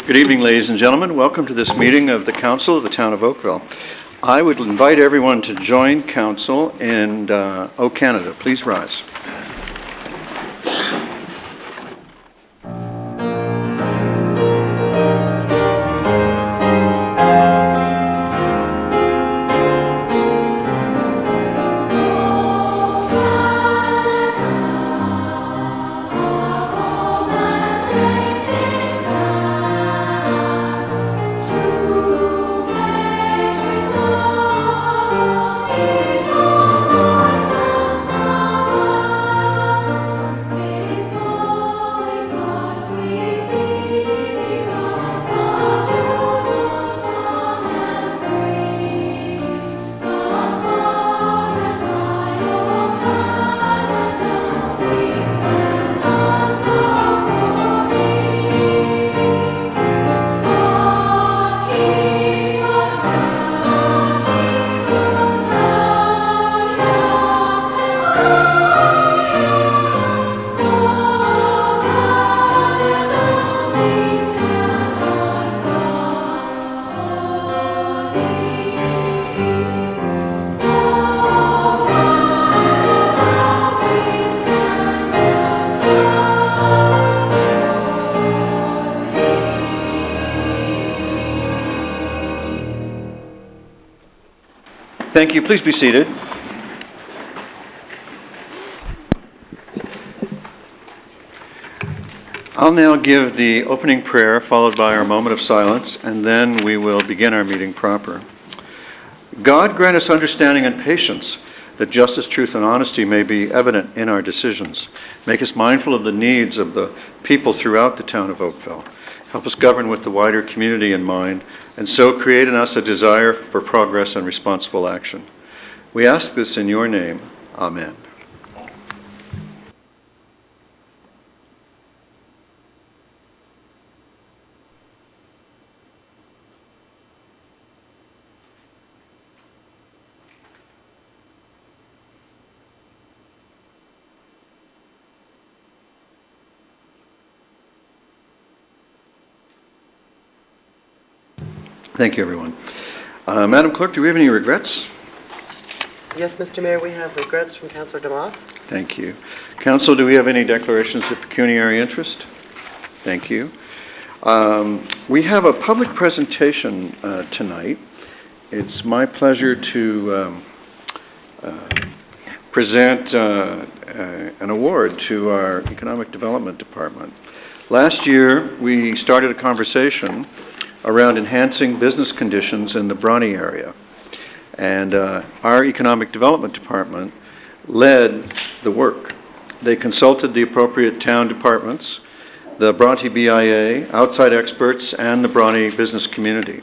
Good evening, ladies and gentlemen. Welcome to this meeting of the Council of the Town of Oakville. I would invite everyone to join Council in O Canada. Please rise. Thank you. Please be seated. I'll now give the opening prayer followed by our moment of silence, and then we will begin our meeting proper. God grant us understanding and patience, that justice, truth, and honesty may be evident in our decisions. Make us mindful of the needs of the people throughout the town of Oakville. Help us govern with the wider community in mind, and so create in us a desire for progress and responsible action. We ask this in your name. Amen. Thank you, everyone. Madam Clerk, do we have any regrets? Yes, Mr. Mayor, we have regrets from Councillor DeMoth. Thank you. Council, do we have any declarations of pecuniary interest? Thank you. We have a public presentation tonight. It's my pleasure to present an award to our Economic Development Department. Last year, we started a conversation around enhancing business conditions in the Bronte area. And our Economic Development Department led the work. They consulted the appropriate town departments, the Bronte BIA, outside experts, and the Bronte business community.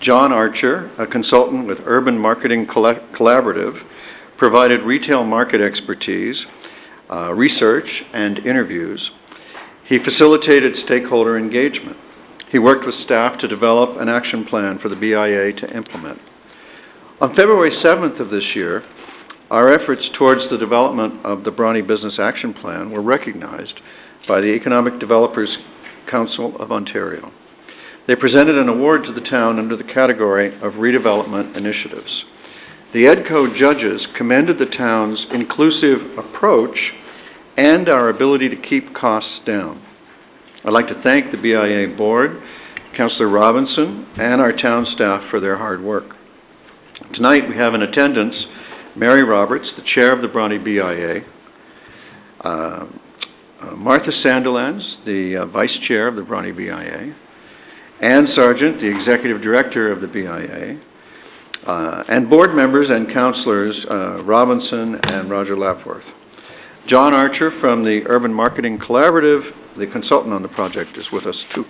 John Archer, a consultant with Urban Marketing Collaborative, provided retail market expertise, research, and interviews. He facilitated stakeholder engagement. He worked with staff to develop an action plan for the BIA to implement. On February 7th of this year, our efforts towards the development of the Bronte Business Action Plan were recognized by the Economic Developers Council of Ontario. They presented an award to the town under the category of redevelopment initiatives. The EDCO judges commended the town's inclusive approach and our ability to keep costs down. I'd like to thank the BIA board, Councillor Robinson, and our town staff for their hard work. Tonight we have in attendance Mary Roberts, the chair of the Bronte BIA, Martha Sandilands, the vice chair of the Bronte BIA, Ann Sargent, the executive director of the BIA, and board members and councillors Robinson and Roger Lapworth. John Archer from the Urban Marketing Collaborative, the consultant on the project, is with us too.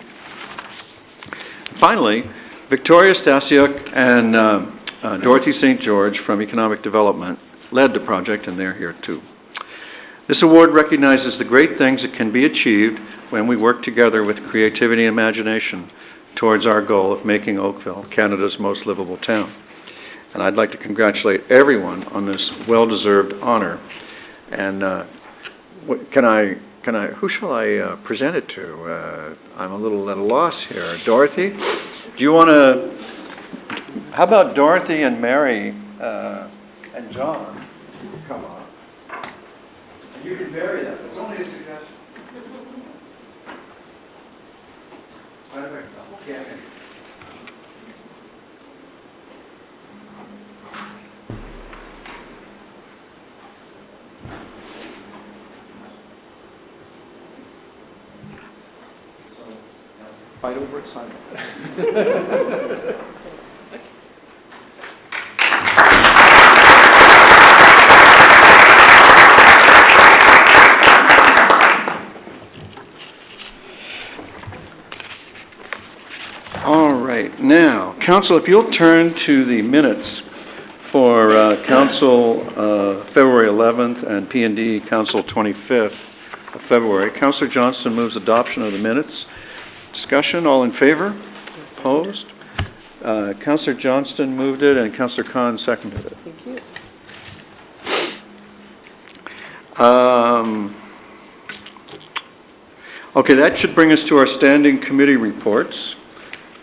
Finally, Victoria Stasiuk and Dorothy St. George from Economic Development led the project, and they're here too. This award recognizes the great things that can be achieved when we work together with creativity and imagination towards our goal of making Oakville Canada's most livable town. And I'd like to congratulate everyone on this well-deserved honor. And can I who shall I present it to? I'm a little at a loss here. Dorothy, do you want to, how about Dorothy and Mary and John come on? And you can vary that, it's only a suggestion. Okay. Fight over it, Simon. All right, now, Council, if you'll turn to the minutes for Council February 11th and P&D Council 25th of February. Councilor Johnston moves adoption of the minutes. Discussion, all in favor? Opposed? Councilor Johnston moved it and Councilor Khan seconded it. Thank you. Okay, that should bring us to our standing committee reports.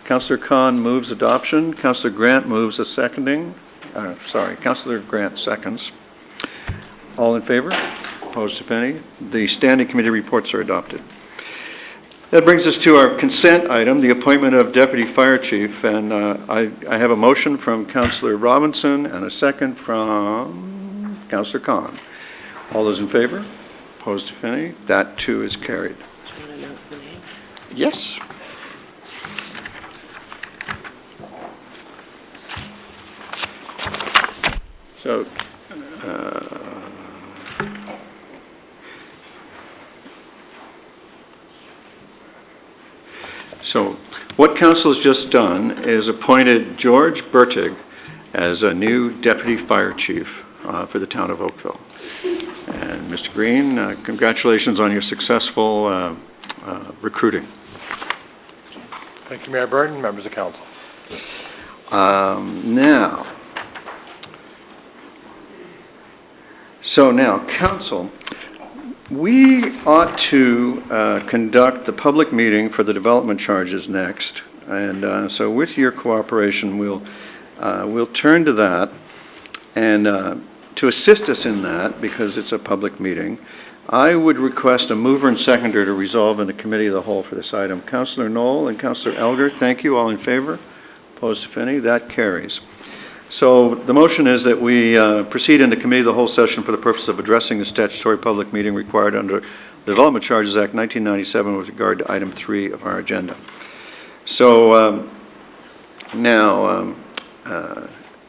Councilor Khan moves adoption. Councilor Grant moves a seconding. Councilor Grant seconds. All in favor? Opposed, if any? The standing committee reports are adopted. That brings us to our consent item, the appointment of Deputy Fire Chief, and I have a motion from Councilor Robinson and a second from Councilor Khan. All those in favor? Opposed, if any? That too is carried. Do you want to announce the name? Yes. So what council has just done is appointed George Bertig as a new deputy fire chief for the town of Oakville. And Mr. Green, congratulations on your successful recruiting. Thank you, Mayor Burton, members of council. Now, council, we ought to conduct the public meeting for the development charges next. And so with your cooperation, we'll turn to that. And to assist us in that, because it's a public meeting, I would request a mover and seconder to resolve in the committee of the whole for this item. Councilor Knoll and Councilor Elgar, thank you. All in favor? Opposed, if any? That carries. So the motion is that we proceed into committee of the whole session for the purpose of addressing the statutory public meeting required under the Development Charges Act 1997 with regard to item 3 of our agenda. So now,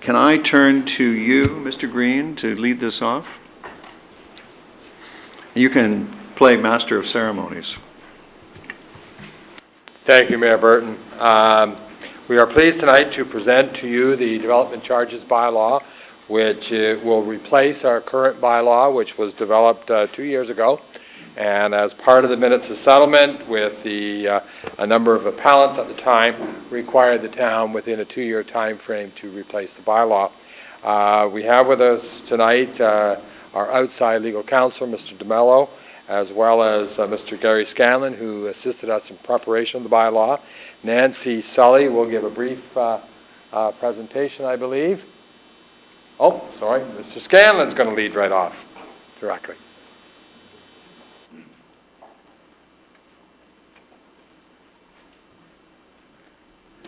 can I turn to you, Mr. Green, to lead this off? You can play Master of Ceremonies. Thank you, Mayor Burton. We are pleased tonight to present to you the Development Charges Bylaw, which will replace our current bylaw, which was developed 2 years ago. And as part of the minutes of settlement with a number of appellants at the time, required the town within a 2-year time frame to replace the bylaw. We have with us tonight our outside legal counsel, Mr. DeMello, as well as Mr. Gary Scanlon, who assisted us in preparation of the bylaw. Nancy Sully will give a brief presentation, I believe. Oh, sorry, Mr. Scanlon's going to lead right off directly.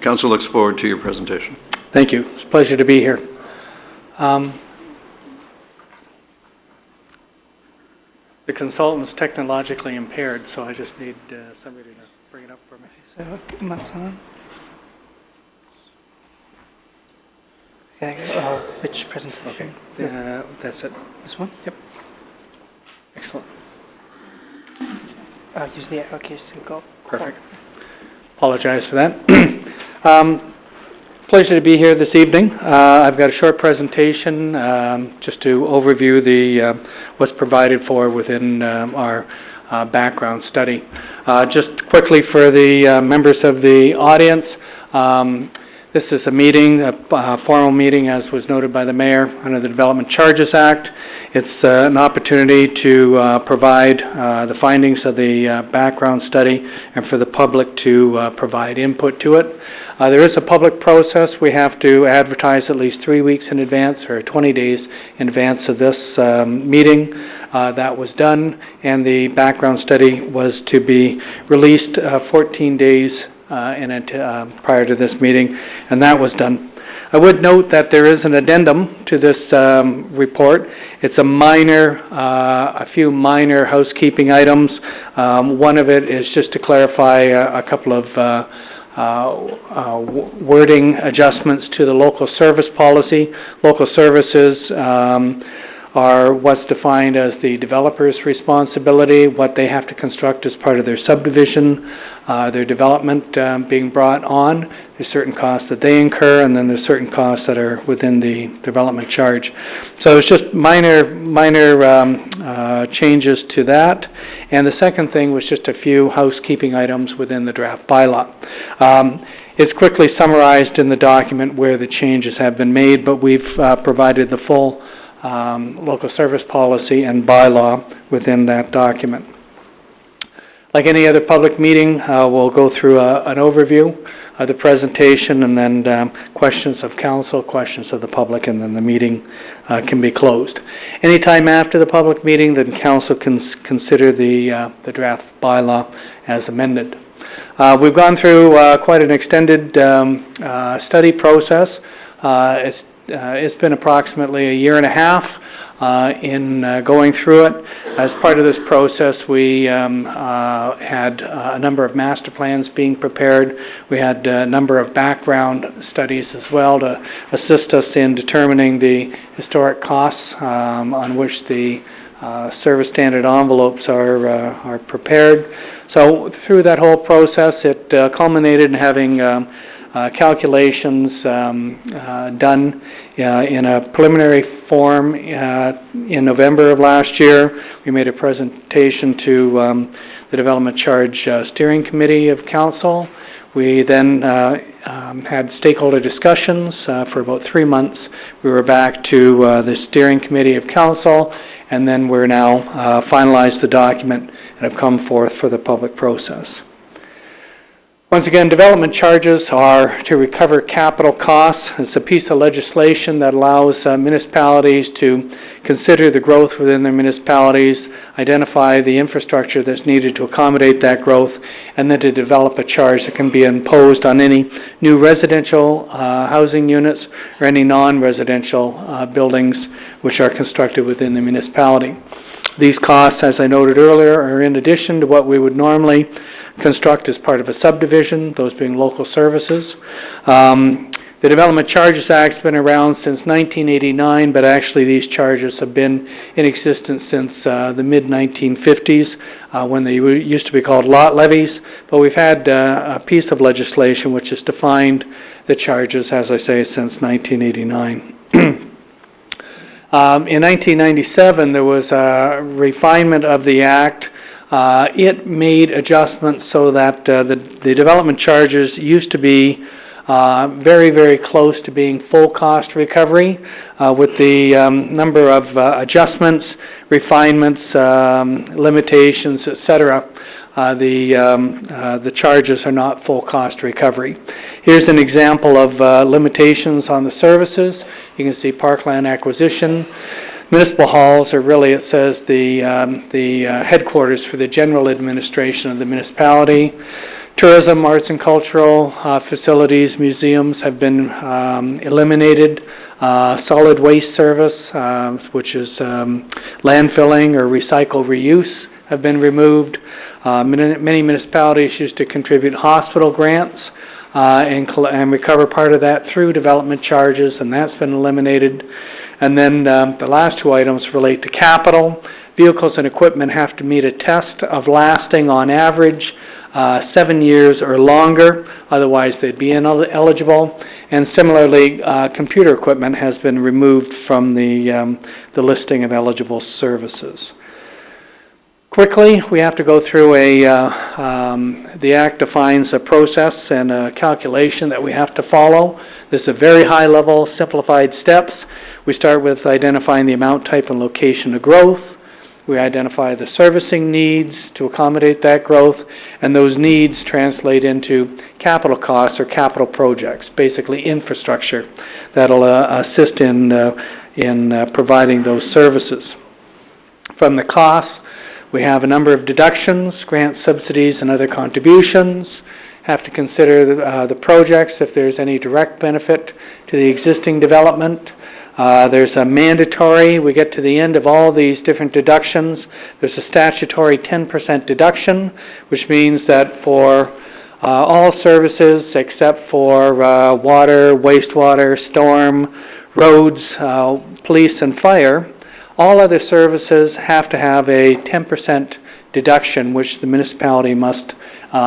Council looks forward to your presentation. Thank you. It's a pleasure to be here. The consultant's technologically impaired, so I just need somebody to bring it up for me. So, mic's on. Yeah, which presentation? Okay, that's it. This one? Yep. Excellent. Use the arrow keys to go. Perfect. Apologize for that. Pleasure to be here this evening. I've got a short presentation just to overview the what's provided for within our background study. Just quickly for the members of the audience, This is a meeting, a formal meeting, as was noted by the mayor, under the Development Charges Act. It's an opportunity to provide the findings of the background study and for the public to provide input to it. There is a public process. We have to advertise at least 3 weeks in advance or 20 days in advance of this meeting. That was done, and the background study was to be released 14 days prior to this meeting, and that was done. I would note that there is an addendum to this report. It's a few minor housekeeping items. One of it is just to clarify a couple of wording adjustments to the local service policy. Local services are what's defined as the developer's responsibility, what they have to construct as part of their subdivision, their development being brought on. There's certain costs that they incur, and then there's certain costs that are within the development charge. So it's just minor changes to that. And the second thing was just a few housekeeping items within the draft bylaw. It's quickly summarized in the document where the changes have been made, but we've provided the full local service policy and bylaw within that document. Like any other public meeting, we'll go through an overview of the presentation, and then questions of council, questions of the public, and then the meeting can be closed. Anytime after the public meeting, then council can consider the draft bylaw as amended. We've gone through quite an extended study process. It's been approximately a year and a half in going through it. As part of this process, we had a number of master plans being prepared. We had a number of background studies as well to assist us in determining the historic costs on which the service standard envelopes are prepared. So through that whole process, it culminated in having calculations done in a preliminary form in November of last year. We made a presentation to the Development Charge Steering Committee of Council. We then had stakeholder discussions for about 3 months. We were back to the Steering Committee of Council, and then we're now finalized the document and have come forth for the public process. Once again, development charges are to recover capital costs. It's a piece of legislation that allows municipalities to consider the growth within their municipalities, identify the infrastructure that's needed to accommodate that growth, and then to develop a charge that can be imposed on any new residential housing units or any non-residential buildings which are constructed within the municipality. These costs, as I noted earlier, are in addition to what we would normally construct as part of a subdivision, those being local services. The Development Charges Act has been around since 1989, but actually these charges have been in existence since the mid-1950s when they used to be called lot levies. But we've had a piece of legislation which has defined the charges, as I say, since 1989. In 1997, there was a refinement of the Act. It made adjustments so that the development charges used to be very, very close to being full cost recovery. With the number of adjustments, refinements, limitations, etc., the charges are not full cost recovery. Here's an example of limitations on the services. You can see parkland acquisition. Municipal halls are really, it says, the headquarters for the general administration of the municipality. Tourism, arts and cultural facilities, museums have been eliminated. Solid waste service, which is landfilling or recycle reuse, have been removed. Many municipalities used to contribute hospital grants and recover part of that through development charges, and that's been eliminated. And then the last two items relate to capital. Vehicles and equipment have to meet a test of lasting on average 7 years or longer, otherwise they'd be ineligible. And similarly, computer equipment has been removed from the listing of eligible services. Quickly, we have to go through the Act defines a process and a calculation that we have to follow. This is a very high level, simplified steps. We start with identifying the amount, type, and location of growth. We identify the servicing needs to accommodate that growth, and those needs translate into capital costs or capital projects, basically infrastructure that'll assist in providing those services. From the costs, we have a number of deductions, grants, subsidies, and other contributions. Have to consider the projects, if there's any direct benefit to the existing development. There's a mandatory, we get to the end of all these different deductions, there's a statutory 10% deduction, which means that for all services except for water, wastewater, storm, roads, police, and fire, all other services have to have a 10% deduction, which the municipality must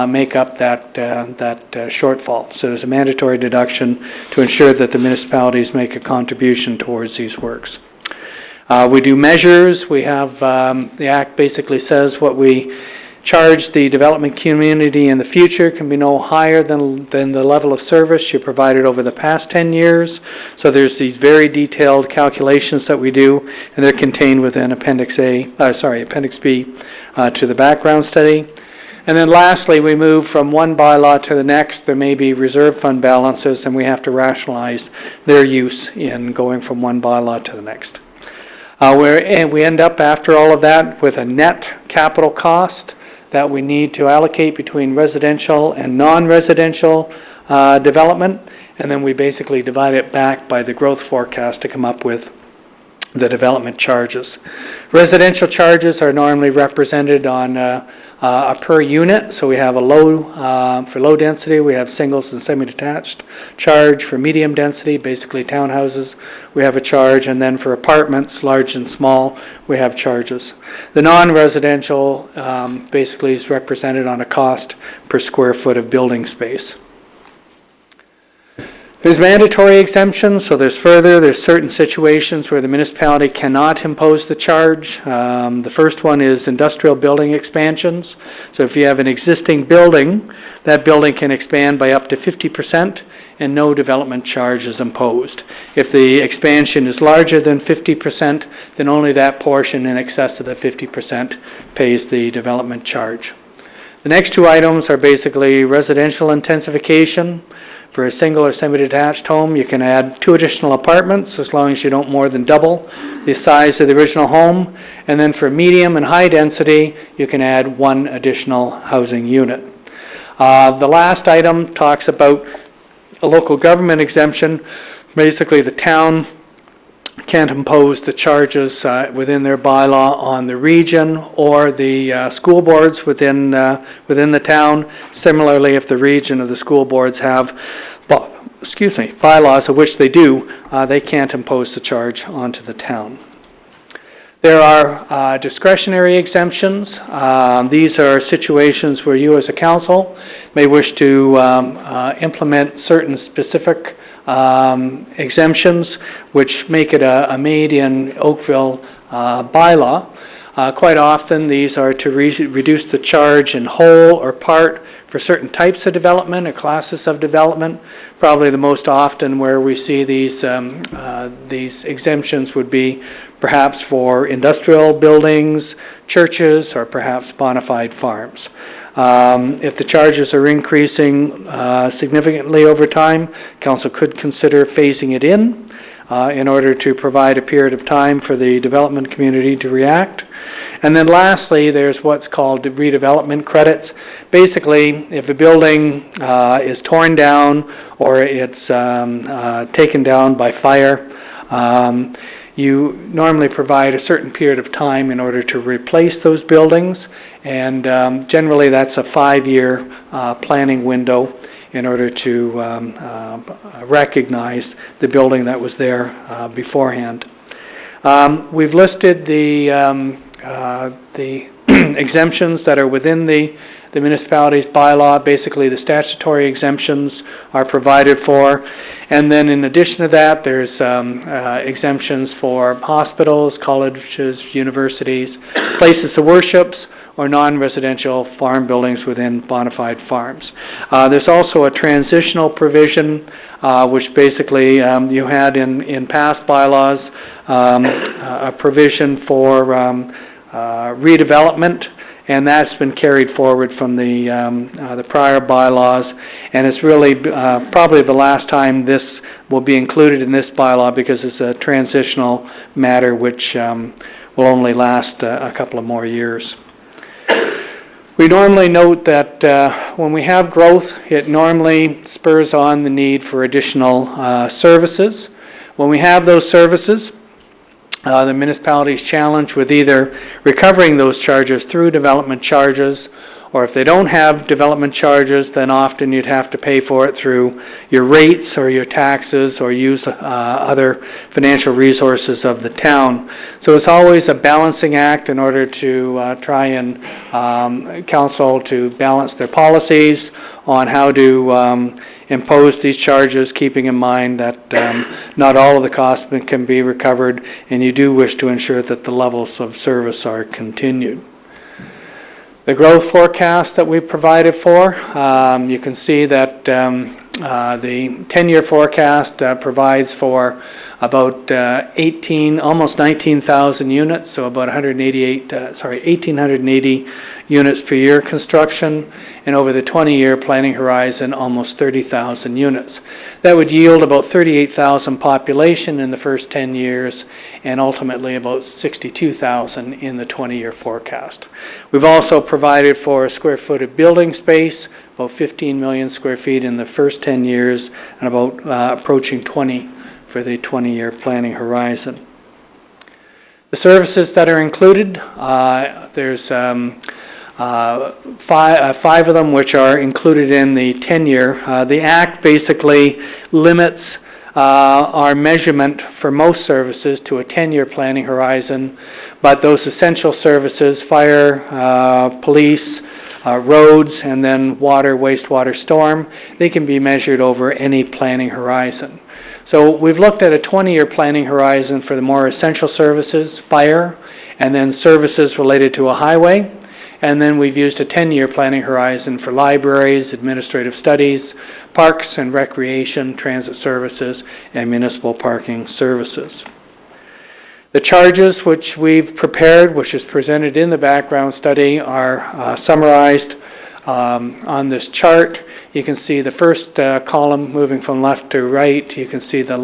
make up that shortfall. So there's a mandatory deduction to ensure that the municipalities make a contribution towards these works. We do measures. We have, the Act basically says what we charge the development community in the future can be no higher than the level of service you provided over the past 10 years. So there's these very detailed calculations that we do, and they're contained within Appendix B to the background study. And then lastly, we move from one bylaw to the next. There may be reserve fund balances, and we have to rationalize their use in going from one bylaw to the next. And we end up, after all of that, with a net capital cost that we need to allocate between residential and non-residential development, and then we basically divide it back by the growth forecast to come up with the development charges. Residential charges are normally represented on a per unit, so we have a low, for low density, we have singles and semi-detached charge. For medium density, basically townhouses, we have a charge, and then for apartments, large and small, we have charges. The non-residential basically is represented on a cost per square foot of building space. There's mandatory exemptions, so there's certain situations where the municipality cannot impose the charge. The first one is industrial building expansions. So if you have an existing building, that building can expand by up to 50% and no development charge is imposed. If the expansion is larger than 50%, then only that portion in excess of the 50% pays the development charge. The next two items are basically residential intensification. For a single or semi-detached home, you can add 2 additional apartments as long as you don't more than double the size of the original home. And then for medium and high density, you can add 1 additional housing unit. The last item talks about a local government exemption. Basically, the town can't impose the charges within their bylaw on the region or the school boards within the town. Similarly, if the region or the school boards have bylaws, of which they do, they can't impose the charge onto the town. There are discretionary exemptions. These are situations where you as a council may wish to implement certain specific exemptions which make it a made in Oakville bylaw. Quite often these are to reduce the charge in whole or part for certain types of development or classes of development. Probably the most often where we see these exemptions would be perhaps for industrial buildings, churches, or perhaps bona fide farms. If the charges are increasing significantly over time, council could consider phasing it in order to provide a period of time for the development community to react. And then lastly, there's what's called redevelopment credits. Basically, if a building is torn down or it's taken down by fire, you normally provide a certain period of time in order to replace those buildings, and generally that's a 5-year planning window in order to recognize the building that was there beforehand. We've listed the exemptions that are within the the municipality's bylaw. Basically, the statutory exemptions are provided for. And then in addition to that, there's exemptions for hospitals, colleges, universities, places of worships, or non-residential farm buildings within bona fide farms. There's also a transitional provision, which basically you had in past bylaws, a provision for redevelopment, and that's been carried forward from the prior bylaws, and it's really probably the last time this will be included in this bylaw because it's a transitional matter which will only last a couple of more years. We normally note that when we have growth, it normally spurs on the need for additional services. When we have those services, the municipality is challenged with either recovering those charges through development charges, or if they don't have development charges, then often you'd have to pay for it through your rates or your taxes or use other financial resources of the town. So it's always a balancing act in order to try and council to balance their policies on how to impose these charges, keeping in mind that not all of the costs can be recovered, and you do wish to ensure that the levels of service are continued. The growth forecast that we provided for, you can see that the 10-year forecast provides for about almost 19,000 units, so about 1,880 units per year construction, and over the 20-year planning horizon, almost 30,000 units. That would yield about 38,000 population in the first 10 years, and ultimately about 62,000 in the 20-year forecast. We've also provided for a square foot of building space, about 15 million square feet in the first 10 years, and about approaching 20 for the 20-year planning horizon. The services that are included, there's five of them which are included in the 10-year. The Act basically limits our measurement for most services to a 10-year planning horizon, but those essential services, fire, police, roads, and then water, wastewater, storm, they can be measured over any planning horizon. So we've looked at a 20-year planning horizon for the more essential services, fire, and then services related to a highway. And then we've used a 10-year planning horizon for libraries, administrative studies, parks and recreation, transit services, and municipal parking services. The charges which we've prepared, which is presented in the background study, are summarized on this chart. You can see the first column moving from left to right. You can see the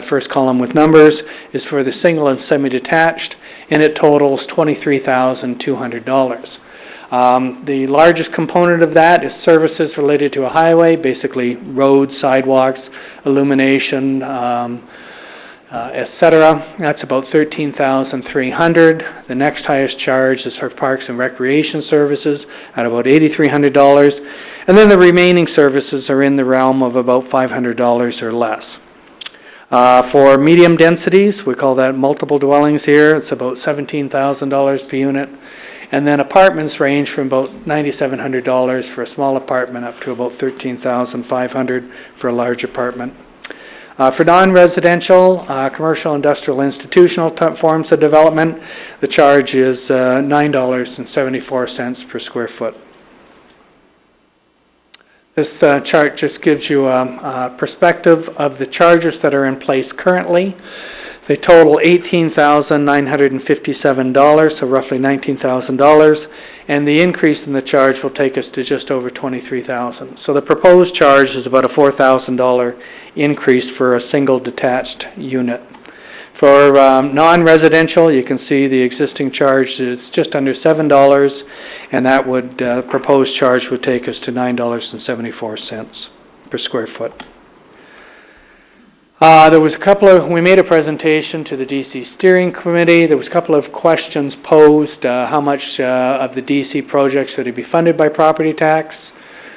first column with numbers is for the single and semi-detached, and it totals $23,200. The largest component of that is services related to a highway, basically roads, sidewalks, illumination, etc. That's about $13,300. The next highest charge is for parks and recreation services at about $8,300. And then the remaining services are in the realm of about $500 or less. For medium densities, we call that multiple dwellings here, it's about $17,000 per unit. And then apartments range from about $9,700 for a small apartment up to about $13,500 for a large apartment. For non-residential, commercial, industrial, institutional forms of development, the charge is $9.74 per square foot. This chart just gives you a perspective of the charges that are in place currently. They total $18,957, so roughly $19,000, and the increase in the charge will take us to just over $23,000. So the proposed charge is about a $4,000 increase for a single detached unit. For non-residential, you can see the existing charge is just under $7, and that would proposed charge would take us to $9.74 per square foot. There was we made a presentation to the DC Steering Committee. There was a couple of questions posed, how much of the DC projects should be funded by property tax,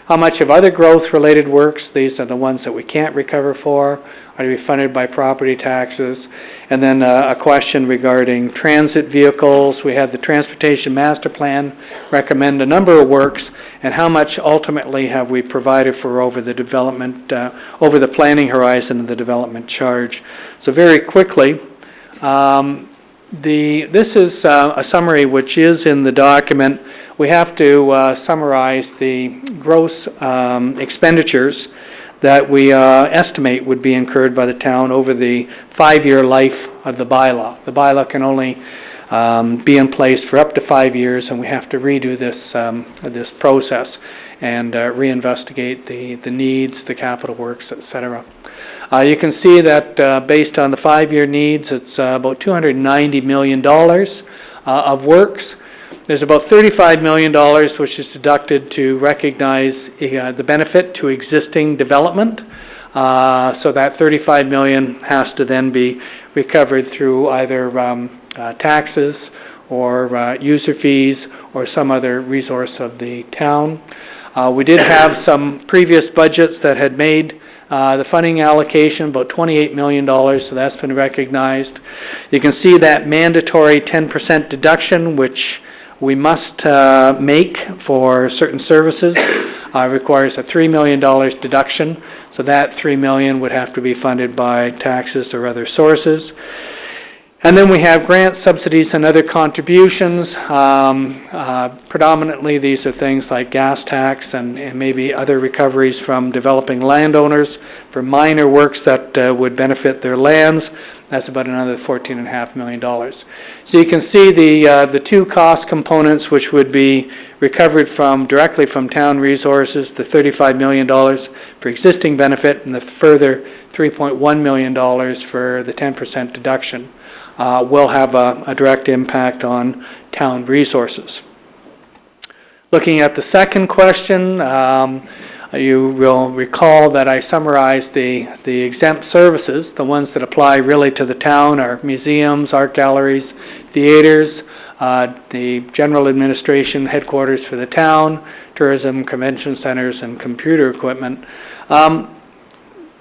How much of other growth-related works, these are the ones that we can't recover for, are to be funded by property taxes. And then a question regarding transit vehicles. We had the Transportation Master Plan recommend a number of works, and how much ultimately have we provided for over the development, over the planning horizon of the development charge. So very quickly, this is a summary which is in the document. We have to summarize the gross expenditures that we estimate would be incurred by the town over the 5-year life of the bylaw. The bylaw can only be in place for up to 5 years, and we have to redo this process and reinvestigate the needs, the capital works, etc. You can see that based on the 5-year needs, it's about $290 million of works. There's about $35 million which is deducted to recognize the benefit to existing development. So that $35 million has to then be recovered through either taxes or user fees or some other resource of the town. We did have some previous budgets that had made the funding allocation, about $28 million, so that's been recognized. You can see that mandatory 10% deduction, which we must make for certain services, requires a $3 million deduction, so that $3 million would have to be funded by taxes or other sources. And then we have grants, subsidies, and other contributions. Predominantly, these are things like gas tax and maybe other recoveries from developing landowners for minor works that would benefit their lands. That's about another $14.5 million. So you can see the two cost components which would be recovered directly from town resources, the $35 million for existing benefit and the further $3.1 million for the 10% deduction. Will have a direct impact on town resources. Looking at the second question, you will recall that I summarized the exempt services. The ones that apply really to the town are museums, art galleries, theaters, the general administration headquarters for the town, tourism, convention centers, and computer equipment.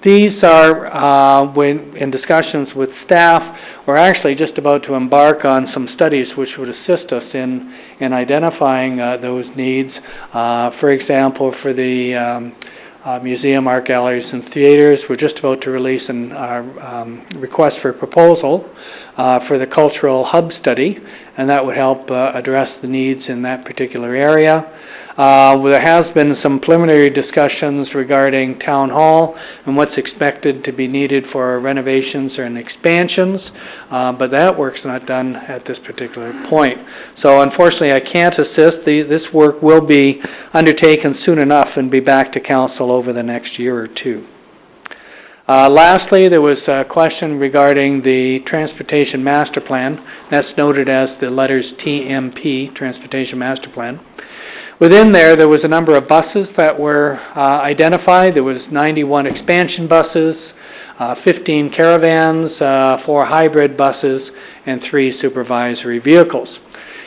These are, when in discussions with staff, we're actually just about to embark on some studies which would assist us in identifying those needs. For example, for the museum, art galleries, and theaters, we're just about to release a request for proposal for the cultural hub study, and that would help address the needs in that particular area. There has been some preliminary discussions regarding town hall and what's expected to be needed for renovations and expansions, but that work's not done at this particular point. So unfortunately I can't assist. This work will be undertaken soon enough and be back to council over the next year or two. Lastly, there was a question regarding the Transportation Master Plan. That's noted as the letters TMP, Transportation Master Plan. Within there was a number of buses that were identified. There was 91 expansion buses, 15 caravans, 4 hybrid buses, and 3 supervisory vehicles.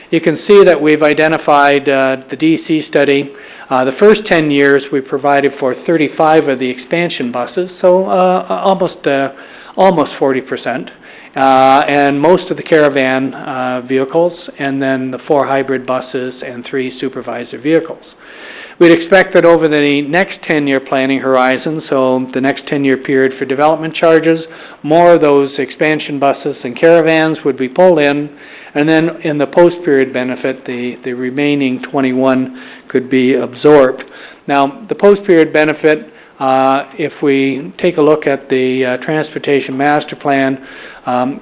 You can see that we've identified the DC study. The first 10 years we provided for 35 of the expansion buses, so almost 40%. And most of the caravan vehicles, and then the 4 hybrid buses and 3 supervisor vehicles. We'd expect that over the next 10-year planning horizon, so the next 10-year period for development charges, more of those expansion buses and caravans would be pulled in, and then in the post-period benefit, the remaining 21 could be absorbed. Now, the post-period benefit, if we take a look at the Transportation Master Plan,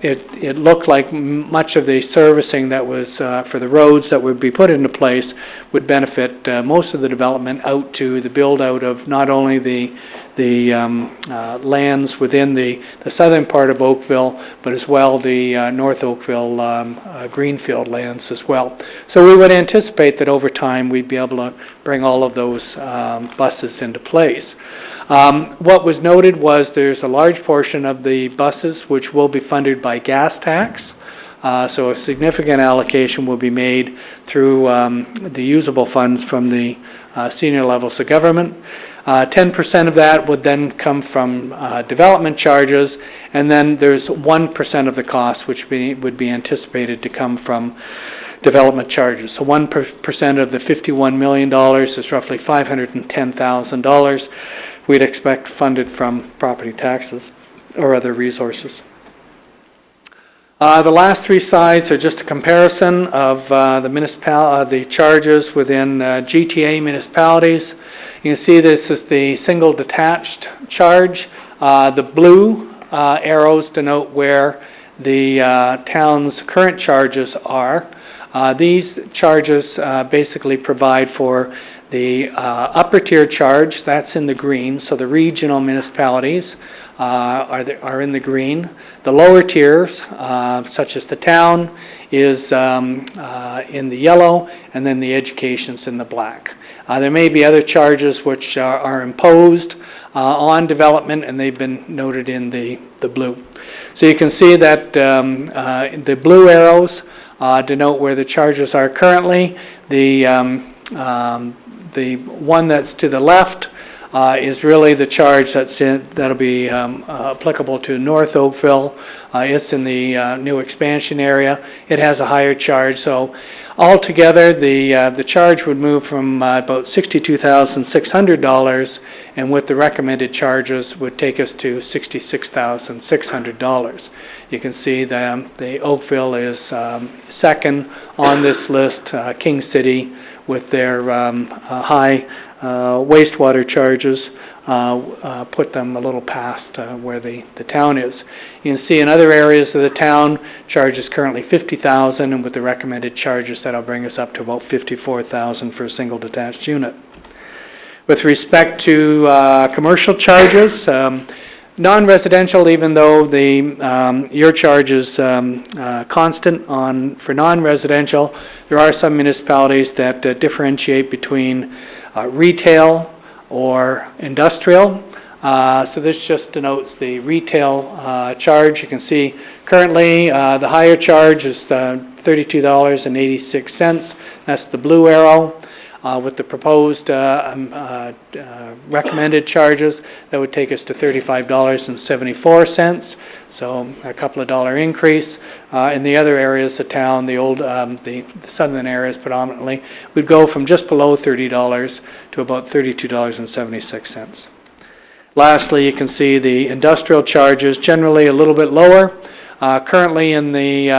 it looked like much of the servicing that was for the roads that would be put into place would benefit most of the development out to the build-out of not only the lands within the southern part of Oakville, but as well the North Oakville greenfield lands as well. So we would anticipate that over time we'd be able to bring all of those buses into place. What was noted was there's a large portion of the buses which will be funded by gas tax. So a significant allocation will be made through the usable funds from the senior levels of government. 10% of that would then come from development charges, and then there's 1% of the cost which would be anticipated to come from development charges. So 1% of the $51 million is roughly $510,000 we'd expect funded from property taxes or other resources. The last three slides are just a comparison of the charges within GTA municipalities. You can see this is the single detached charge. The blue arrows denote where the town's current charges are. These charges basically provide for the upper tier charge, that's in the green, so the regional municipalities are in the green. The lower tiers, such as the town, is in the yellow, and then the education's in the black. There may be other charges which are imposed on development, and they've been noted in the blue. So you can see that the blue arrows denote where the charges are currently. The one that's to the left is really the charge that'll be applicable to North Oakville. It's in the new expansion area. It has a higher charge, so altogether the charge would move from about $62,600, and with the recommended charges would take us to $66,600. You can see the Oakville is second on this list. King City, with their high wastewater charges, put them a little past where the town is. You can see in other areas of the town, charge is currently $50,000, and with the recommended charges, that'll bring us up to about $54,000 for a single detached unit. With respect to commercial charges, non-residential, even though your charge is constant for non-residential, there are some municipalities that differentiate between retail or industrial. So this just denotes the retail charge. You can see currently the higher charge is $32.86. That's the blue arrow. With the proposed recommended charges, that would take us to $35.74, so a couple of dollar increase. In the other areas of town, the southern areas predominantly, would go from just below $30 to about $32.76. Lastly, you can see the industrial charges, generally a little bit lower. Currently in the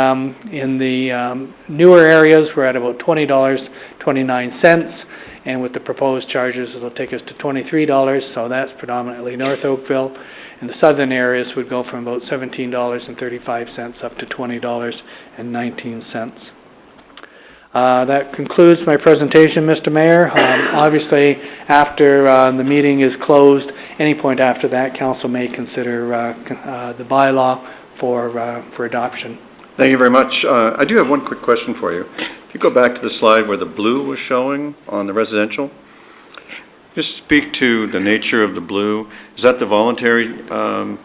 newer areas, we're at about $20.29, and with the proposed charges, it'll take us to $23, so that's predominantly North Oakville. And the southern areas would go from about $17.35 up to $20.19. That concludes my presentation, Mr. Mayor. Obviously, after the meeting is closed, any point after that, council may consider the bylaw for adoption. Thank you very much. I do have one quick question for you. If you go back to the slide where the blue was showing on the residential, just speak to the nature of the blue. Is that the voluntary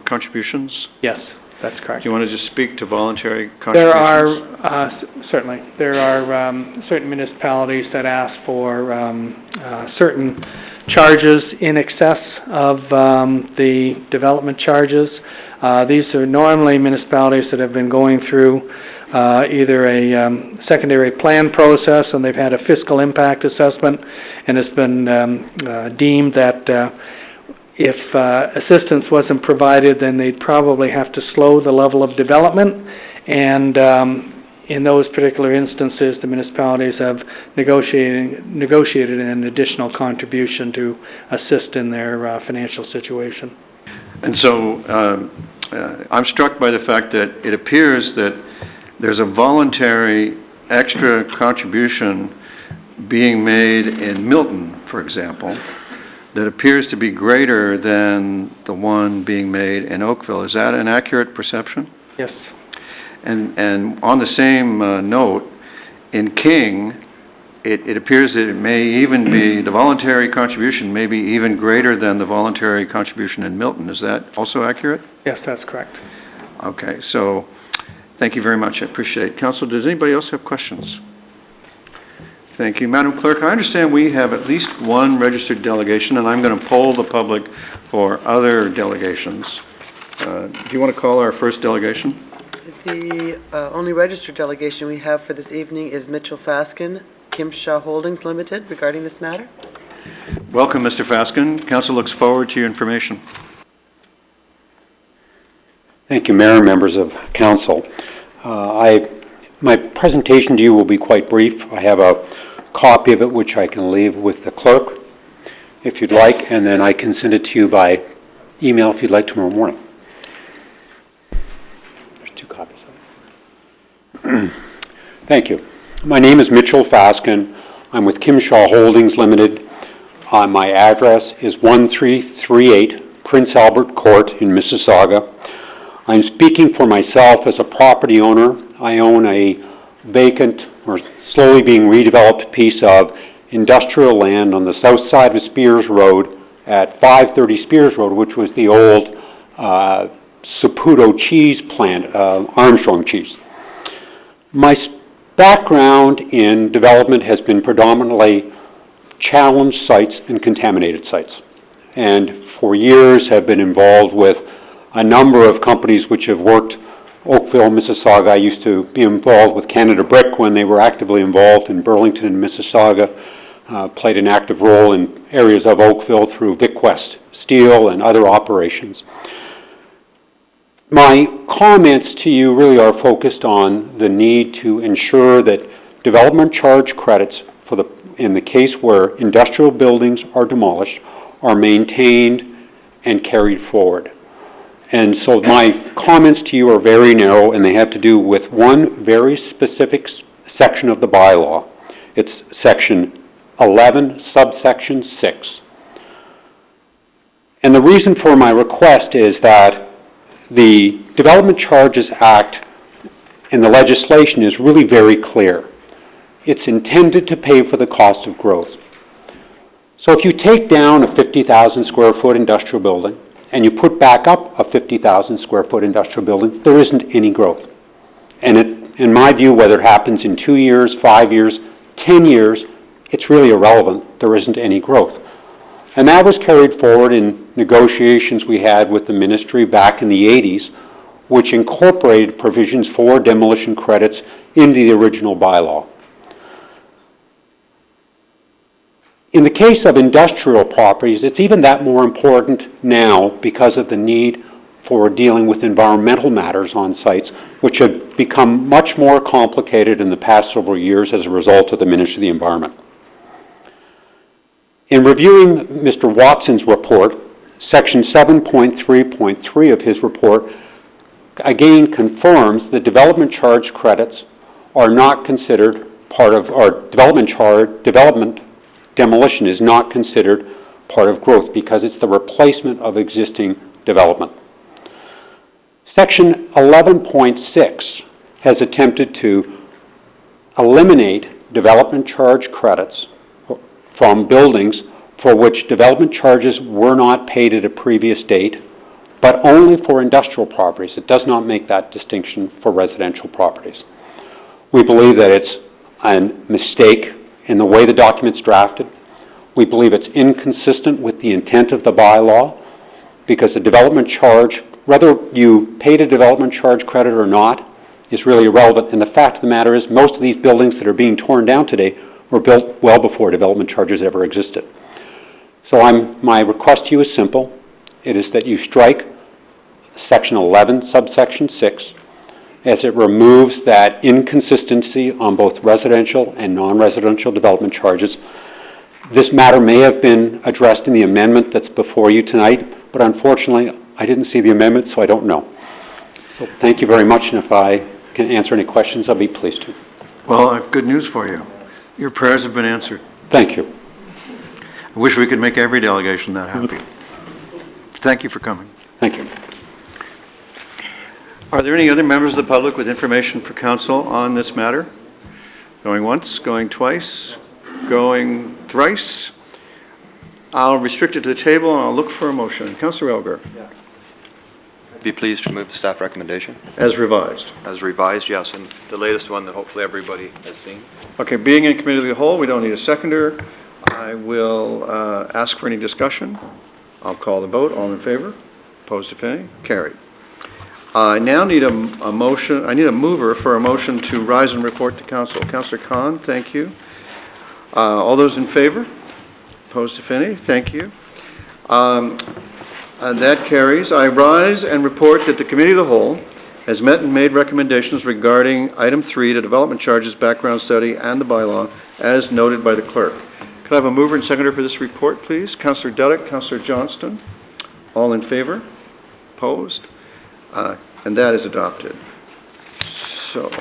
contributions? Yes, that's correct. Do you want to just speak to voluntary contributions? There are, certainly, there are certain municipalities that ask for certain charges in excess of the development charges. These are normally municipalities that have been going through either a secondary plan process, and they've had a fiscal impact assessment, and it's been deemed that if assistance wasn't provided, then they'd probably have to slow the level of development, and in those particular instances, the municipalities have negotiated an additional contribution to assist in their financial situation. And so I'm struck by the fact that it appears that there's a voluntary extra contribution being made in Milton, for example, that appears to be greater than the one being made in Oakville. Is that an accurate perception? Yes. And on the same note, in King, it appears that it may even be, the voluntary contribution may be even greater than the voluntary contribution in Milton. Is that also accurate? Yes, that's correct. Okay, so Thank you very much. I appreciate it. Council, does anybody else have questions? Thank you. Madam Clerk, I understand we have at least one registered delegation, and I'm going to poll the public for other delegations. Do you want to call our first delegation? The only registered delegation we have for this evening is Mitchell Faskin, Kimshaw Holdings Limited, regarding this matter. Welcome, Mr. Faskin. Council looks forward to your information. Thank you, Mayor and members of Council. My presentation to you will be quite brief. I have a copy of it which I can leave with the clerk if you'd like, and then I can send it to you by email if you'd like tomorrow morning. There's 2 copies of it. Thank you. My name is Mitchell Faskin. I'm with Kimshaw Holdings Limited. My address is 1338 Prince Albert Court in Mississauga. I'm speaking for myself as a property owner. I own a vacant or slowly being redeveloped piece of industrial land on the south side of Spears Road at 530 Spears Road, which was the old Saputo cheese plant, Armstrong cheese. My background in development has been predominantly challenged sites and contaminated sites, and for years have been involved with a number of companies which have worked Oakville, Mississauga. I used to be involved with Canada Brick when they were actively involved in Burlington and Mississauga, played an active role in areas of Oakville through VicWest Steel and other operations. My comments to you really are focused on the need to ensure that development charge credits in the case where industrial buildings are demolished are maintained and carried forward. And so my comments to you are very narrow, and they have to do with one very specific section of the bylaw. It's section 11, subsection 6. And the reason for my request is that the Development Charges Act and the legislation is really very clear. It's intended to pay for the cost of growth. So if you take down a 50,000 square foot industrial building and you put back up a 50,000 square foot industrial building, there isn't any growth. And in my view, whether it happens in 2 years, 5 years, 10 years, it's really irrelevant. There isn't any growth. And that was carried forward in negotiations we had with the ministry back in the 80s, which incorporated provisions for demolition credits into the original bylaw. In the case of industrial properties, it's even that more important now because of the need for dealing with environmental matters on sites, which have become much more complicated in the past several years as a result of the Ministry of the Environment. In reviewing Mr. Watson's report, section 7.3.3 of his report again confirms that development charge credits are not considered part of, or demolition is not considered part of growth because it's the replacement of existing development. Section 11.6 has attempted to eliminate development charge credits from buildings for which development charges were not paid at a previous date, but only for industrial properties. It does not make that distinction for residential properties. We believe that it's a mistake in the way the document's drafted. We believe it's inconsistent with the intent of the bylaw because the development charge, whether you paid a development charge credit or not, is really irrelevant. And the fact of the matter is most of these buildings that are being torn down today were built well before development charges ever existed. So my request to you is simple. It is that you strike section 11, subsection 6, as it removes that inconsistency on both residential and non-residential development charges. This matter may have been addressed in the amendment that's before you tonight, but unfortunately, I didn't see the amendment, so I don't know. So thank you very much, and if I can answer any questions, I'll be pleased to. Well, I have good news for you. Your prayers have been answered. Thank you. I wish we could make every delegation that happy. Thank you for coming. Thank you. Are there any other members of the public with information for council on this matter? Going once, going twice, going thrice? I'll restrict it to the table and I'll look for a motion. Councillor Elgar. Be pleased to move the staff recommendation. as revised. As revised, yes, and the latest one that hopefully everybody has seen. Okay, being in committee of the whole, we don't need a seconder. I will ask for any discussion. I'll call the vote. All in favor? Opposed, if any? Carried. I now need a motion, I need a mover for a motion to rise and report to council. Councillor Khan, thank you. All those in favor? Opposed, if any? Thank you. And that carries. I rise and report that the Committee of the Whole has met and made recommendations regarding item 3, the development charges, background study, and the bylaw, as noted by the clerk. Could I have a mover and seconder for this report, please? Councillor Duddeck, Councillor Johnston. All in favor? Opposed? And that is adopted. So,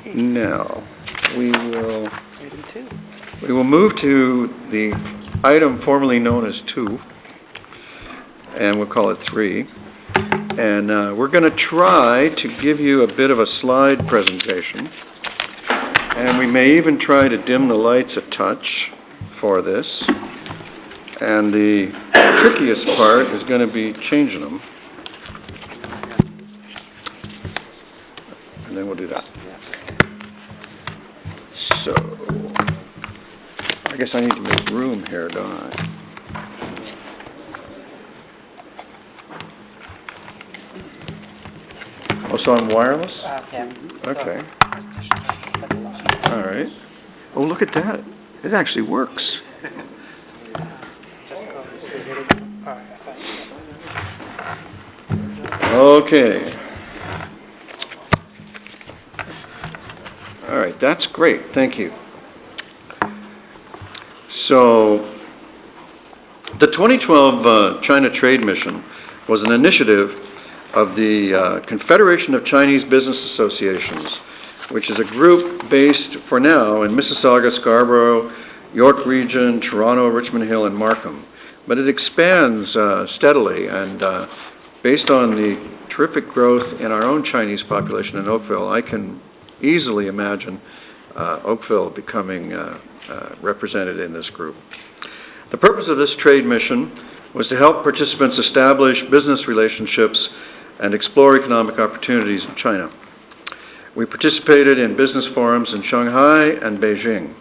now, we will Item 2. move to the item formerly known as 2, and we'll call it 3. And we're going to try to give you a bit of a slide presentation. And we may even try to dim the lights a touch for this. And the trickiest part is going to be changing them. And then we'll do that. So, I guess I need to make room here, don't I? Oh, so I'm wireless? Yeah. Okay. All right. Oh, look at that. It actually works. Just go. All right, Okay. All right, that's great. Thank you. So, the 2012 China Trade Mission was an initiative of the Confederation of Chinese Business Associations, which is a group based for now in Mississauga, Scarborough, York Region, Toronto, Richmond Hill, and Markham. But it expands steadily, and based on the terrific growth in our own Chinese population in Oakville, I can easily imagine Oakville becoming represented in this group. The purpose of this trade mission was to help participants establish business relationships and explore economic opportunities in China. We participated in business forums in Shanghai and Beijing.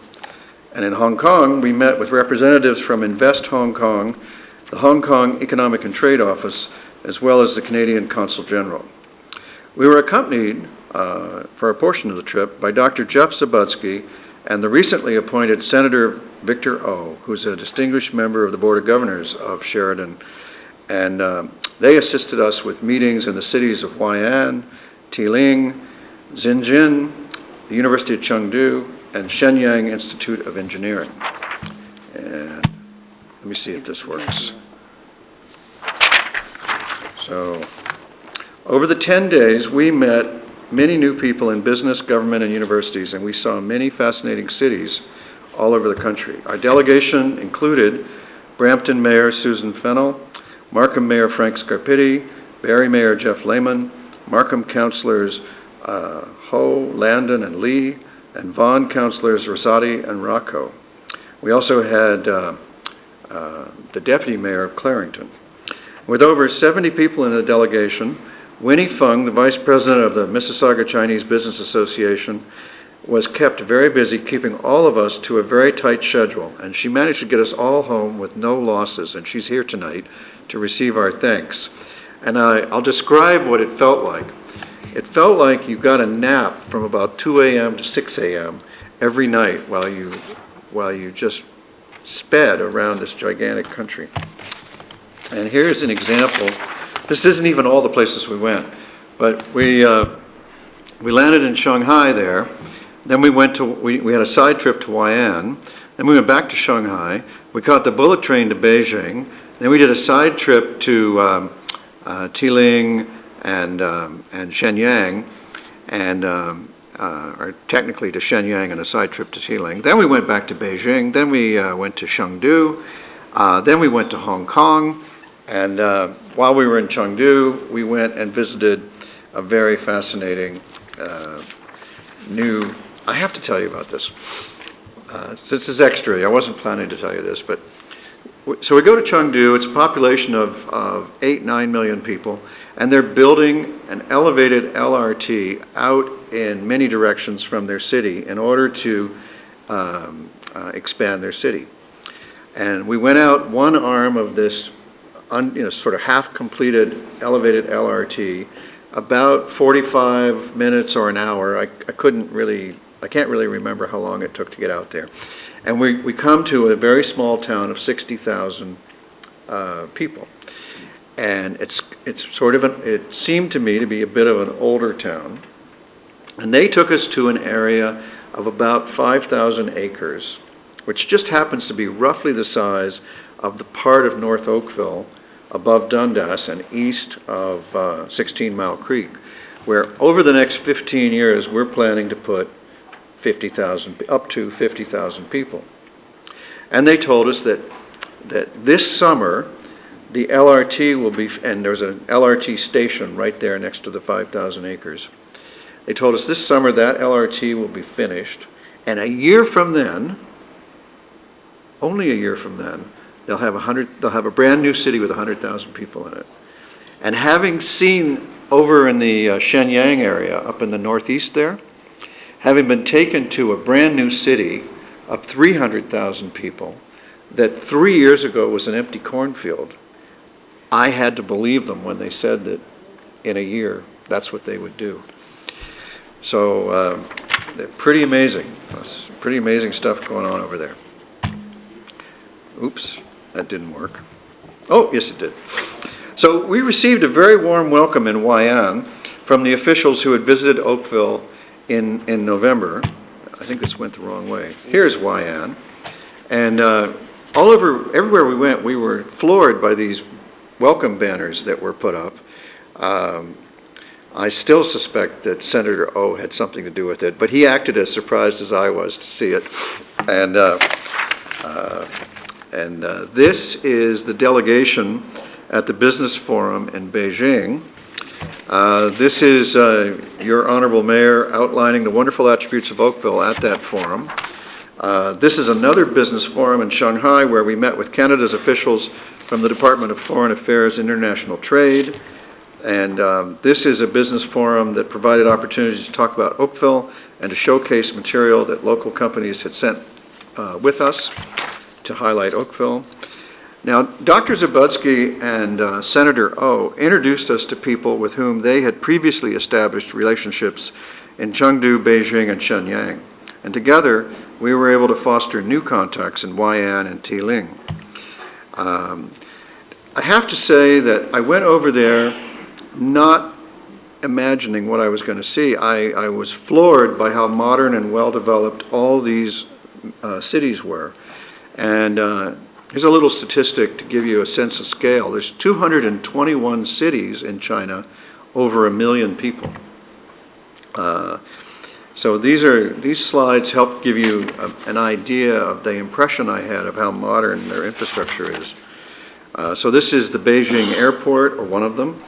And in Hong Kong, we met with representatives from Invest Hong Kong, the Hong Kong Economic and Trade Office, as well as the Canadian Consul General. We were accompanied for a portion of the trip by Dr. Jeff Zabudsky and the recently appointed Senator Victor O, who's a distinguished member of the Board of Governors of Sheridan. And they assisted us with meetings in the cities of Huai'an, Tiling, Xinjiang, the University of Chengdu, and Shenyang Institute of Engineering. And let me see if this works. So, over the 10 days, we met many new people in business, government, and universities, and we saw many fascinating cities all over the country. Our delegation included Brampton Mayor Susan Fennell, Markham Mayor Frank Scarpitti, Barrie Mayor Jeff Lehman, Markham Councillors Ho, Landon, and Lee, and Vaughan Councillors Rosati and Rocco. We also had the Deputy Mayor of Clarington. With over 70 people in the delegation, Winnie Fung, the Vice President of the Mississauga Chinese Business Association, was kept very busy keeping all of us to a very tight schedule, and she managed to get us all home with no losses, and she's here tonight to receive our thanks. And I'll describe what it felt like. It felt like you got a nap from about 2 a.m. to 6 a.m. every night while you just sped around this gigantic country. And here's an example. This isn't even all the places we went, but we landed in Shanghai there. Then we went to, we had a side trip to Huai'an. Then we went back to Shanghai. We caught the bullet train to Beijing. Then we did a side trip to Tiling and Shenyang, and or technically to Shenyang and a side trip to Tiling. Then we went back to Beijing. Then we went to Chengdu. Then we went to Hong Kong. And while we were in Chengdu, we went and visited a very fascinating new, I have to tell you about this. This is extra. I wasn't planning to tell you this, but So we go to Chengdu, it's a population of 8-9 million people, and they're building an elevated LRT out in many directions from their city in order to expand their city. And we went out one arm of this sort of half-completed elevated LRT, about 45 minutes or an hour. I can't really remember how long it took to get out there. And we come to a very small town of 60,000 people. And it's sort of, it seemed to me to be a bit of an older town. And they took us to an area of about 5,000 acres, which just happens to be roughly the size of the part of North Oakville above Dundas and east of 16 Mile Creek, where over the next 15 years, we're planning to put up to 50,000 people. And they told us that this summer, the LRT will be, and there's an LRT station right there next to the 5,000 acres. They told us this summer that LRT will be finished, and a year from then, only a year from then, they'll have a brand new city with 100,000 people in it. And having seen over in the Shenyang area, up in the northeast there, having been taken to a brand new city of 300,000 people that 3 years ago was an empty cornfield, I had to believe them when they said that in a year that's what they would do. So pretty amazing. Pretty amazing stuff going on over there. Oops, that didn't work. Oh, yes it did. So we received a very warm welcome in Huai'an from the officials who had visited Oakville in November. I think this went the wrong way. Here's Huai'an. And everywhere we went, we were floored by these welcome banners that were put up. I still suspect that Senator O had something to do with it, but he acted as surprised as I was to see it. And this is the delegation at the Business Forum in Beijing. This is your Honorable Mayor outlining the wonderful attributes of Oakville at that forum. This is another business forum in Shanghai where we met with Canada's officials from the Department of Foreign Affairs International Trade. And this is a business forum that provided opportunities to talk about Oakville and to showcase material that local companies had sent with us to highlight Oakville. Now, Dr. Zabudsky and Senator O introduced us to people with whom they had previously established relationships in Chengdu, Beijing, and Shenyang. And together, we were able to foster new contacts in Huai'an and Tiling. I have to say that I went over there not imagining what I was going to see. I was floored by how modern and well-developed all these cities were. And here's a little statistic to give you a sense of scale. There's 221 cities in China, over 1 million people. So these slides help give you an idea of the impression I had of how modern their infrastructure is. So this is the Beijing airport, or one of them.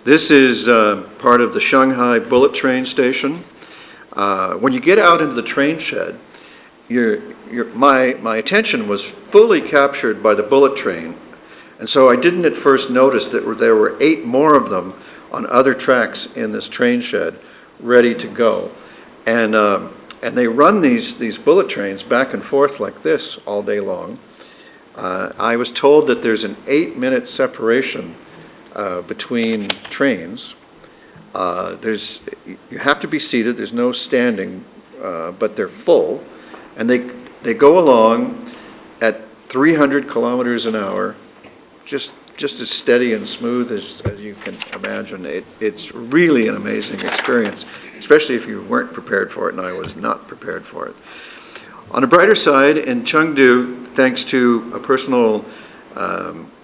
This is part of the Shanghai bullet train station. When you get out into the train shed, my attention was fully captured by the bullet train, and so I didn't at first notice that there were 8 more of them on other tracks in this train shed ready to go. And they run these bullet trains back and forth like this all day long. I was told that there's an 8-minute separation between trains. You have to be seated, there's no standing, but they're full. And they go along at 300 kilometers an hour, just as steady and smooth as you can imagine. It's really an amazing experience, especially if you weren't prepared for it, and I was not prepared for it. On a brighter side, in Chengdu, thanks to a personal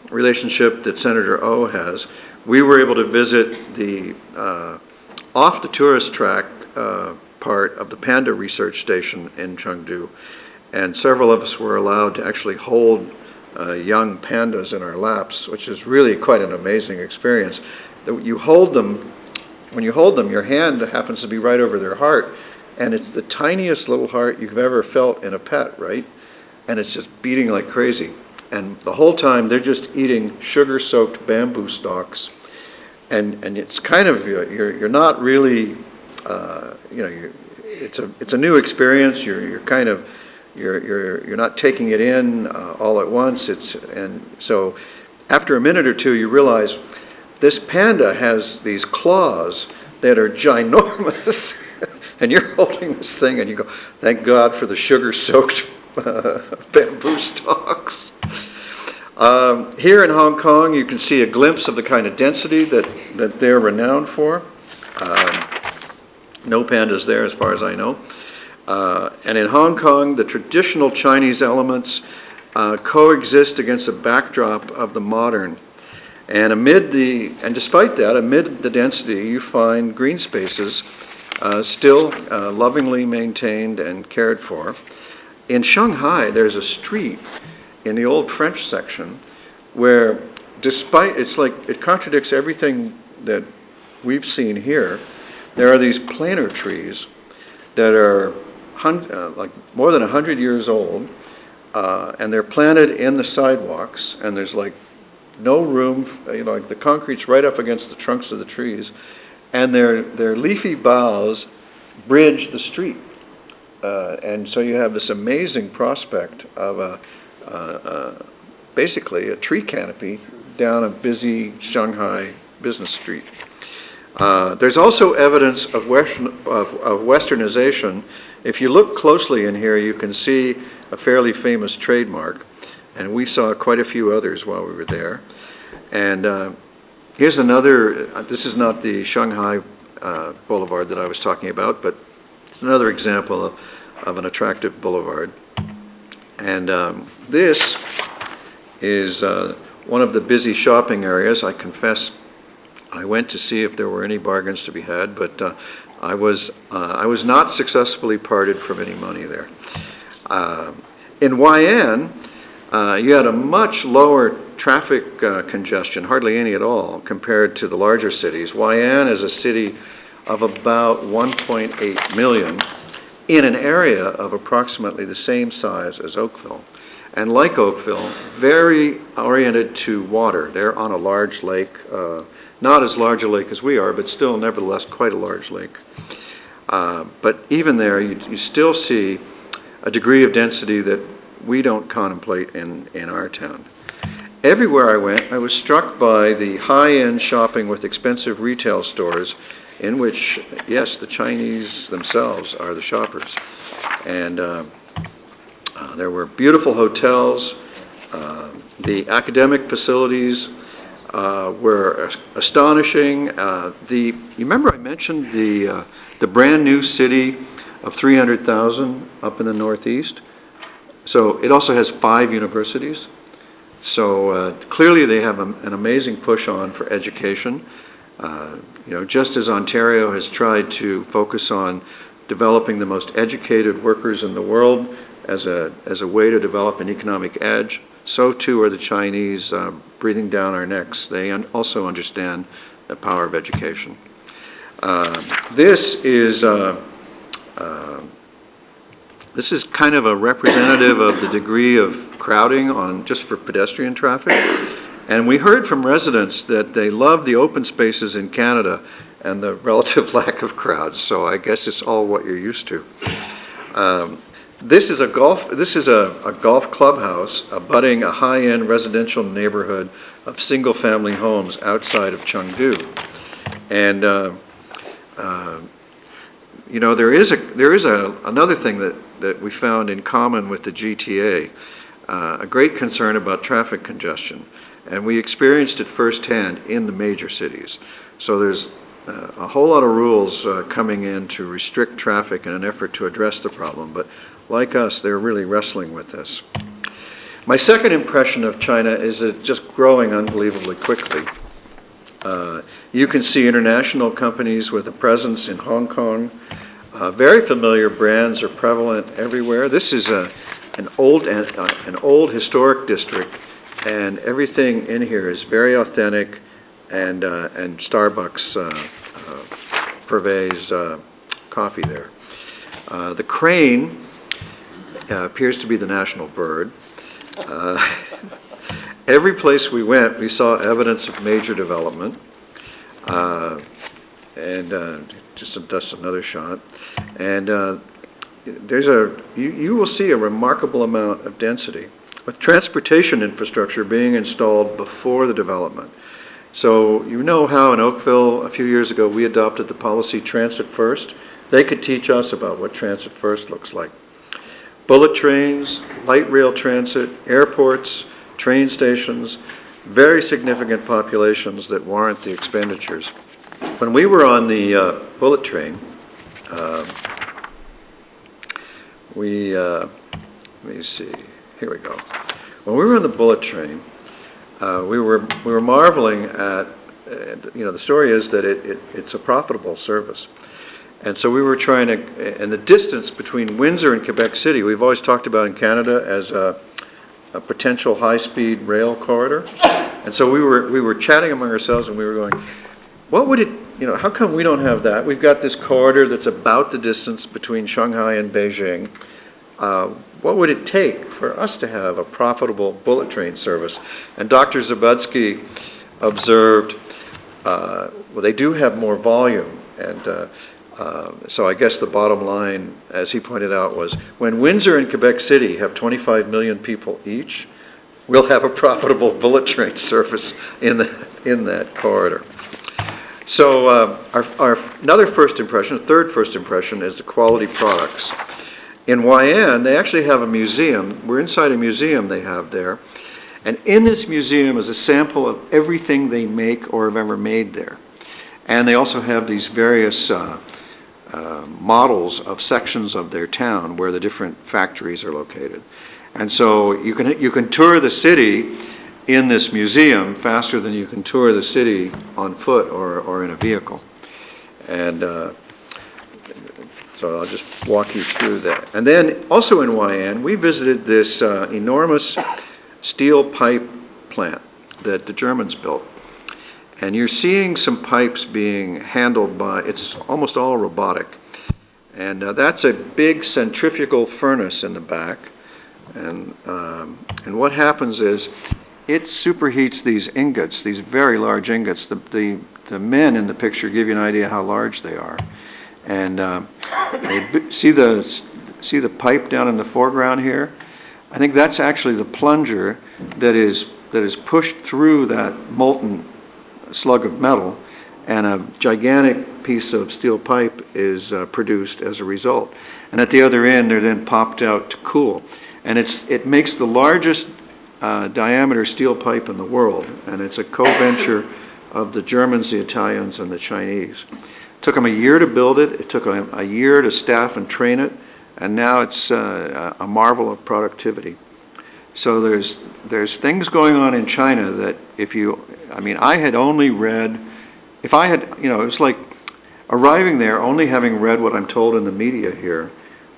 relationship that Senator O has, we were able to visit the off the tourist track part of the panda research station in Chengdu, and several of us were allowed to actually hold young pandas in our laps, which is really quite an amazing experience. When you hold them, your hand happens to be right over their heart, and it's the tiniest little heart you've ever felt in a pet, right? And it's just beating like crazy. and the whole time they're just eating sugar-soaked bamboo stalks, and it's kind of, you're not really, it's a new experience. You're kind of, you're not taking it in all at once. And so after a minute or two, you realize this panda has these claws that are ginormous, and you're holding this thing, and you go, thank God for the sugar-soaked bamboo stalks. Here in Hong Kong, you can see a glimpse of the kind of density that they're renowned for. No pandas there, as far as I know. And in Hong Kong, the traditional Chinese elements coexist against a backdrop of the modern. And despite that, amid the density, you find green spaces still lovingly maintained and cared for. In Shanghai, there's a street in the old French section where, despite, it contradicts everything that we've seen here. There are these planer trees that are like more than 100 years old, and they're planted in the sidewalks, and there's like no room, like the concrete's right up against the trunks of the trees, and their leafy boughs bridge the street. And so you have this amazing prospect of basically a tree canopy down a busy Shanghai business street. There's also evidence of westernization. If you look closely in here, you can see a fairly famous trademark, and we saw quite a few others while we were there. And here's another, this is not the Shanghai boulevard that I was talking about, but it's another example of an attractive boulevard. And this is one of the busy shopping areas. I confess I went to see if there were any bargains to be had, but I was not successfully parted from any money there. In Hainan, you had a much lower traffic congestion, hardly any at all, compared to the larger cities. Hainan is a city of about 1.8 million in an area of approximately the same size as Oakville. And like Oakville, very oriented to water. They're on a large lake, not as large a lake as we are, but still nevertheless quite a large lake. But even there, you still see a degree of density that we don't contemplate in our town. Everywhere I went, I was struck by the high-end shopping with expensive retail stores in which, yes, the Chinese themselves are the shoppers. And there were beautiful hotels. The academic facilities were astonishing. You remember I mentioned the brand new city of 300,000 up in the Northeast? So it also has 5 universities. So clearly they have an amazing push on for education. Just as Ontario has tried to focus on developing the most educated workers in the world as a way to develop an economic edge, so too are the Chinese breathing down our necks. They also understand the power of education. This is kind of a representative of the degree of crowding on just for pedestrian traffic. And we heard from residents that they love the open spaces in Canada and the relative lack of crowds. So I guess it's all what you're used to. This is a golf clubhouse abutting a high-end residential neighborhood of single-family homes outside of Chengdu. And there is another thing that we found in common with the GTA, a great concern about traffic congestion. And we experienced it firsthand in the major cities. So there's a whole lot of rules coming in to restrict traffic in an effort to address the problem. But like us, they're really wrestling with this. My second impression of China is it's just growing unbelievably quickly. You can see international companies with a presence in Hong Kong. Very familiar brands are prevalent everywhere. This is an old historic district, and everything in here is very authentic, and Starbucks purveys coffee there. The crane appears to be the national bird. every place we went, we saw evidence of major development. Just another shot. And you will see a remarkable amount of density, with transportation infrastructure being installed before the development. So you know how in Oakville a few years ago we adopted the policy transit first? They could teach us about what transit first looks like. Bullet trains, light rail transit, airports, train stations, very significant populations that warrant the expenditures. When we were on the bullet train, let me see, here we go. When we were on the bullet train, we were marveling at, the story is that it's a profitable service. And so we were trying to, and the distance between Windsor and Quebec City, we've always talked about in Canada as a potential high-speed rail corridor. And so we were chatting among ourselves, and we were going, what would it, how come we don't have that? We've got this corridor that's about the distance between Shanghai and Beijing. What would it take for us to have a profitable bullet train service? And Dr. Zabudsky observed, well, they do have more volume. And so I guess the bottom line, as he pointed out, was when Windsor and Quebec City have 25 million people each, we'll have a profitable bullet train service in that corridor. So our another first impression, a third first impression, is the quality products. In YN, they actually have a museum. We're inside a museum they have there. And in this museum is a sample of everything they make or have ever made there. And they also have these various models of sections of their town where the different factories are located. And so you can tour the city in this museum faster than you can tour the city on foot or in a vehicle. And so I'll just walk you through that. And then also in YN, we visited this enormous steel pipe plant that the Germans built. And you're seeing some pipes being handled by, it's almost all robotic. And that's a big centrifugal furnace in the back. And what happens is it superheats these ingots, these very large ingots. The men in the picture give you an idea how large they are. And see the pipe down in the foreground here? I think that's actually the plunger that is pushed through that molten slug of metal, and a gigantic piece of steel pipe is produced as a result. And at the other end, they're then popped out to cool. And it makes the largest diameter steel pipe in the world, and it's a co-venture of the Germans, the Italians, and the Chinese. It took them a year to build it. It took them a year to staff and train it, and now it's a marvel of productivity. So there's things going on in China that I had only read, it was like arriving there only having read what I'm told in the media here.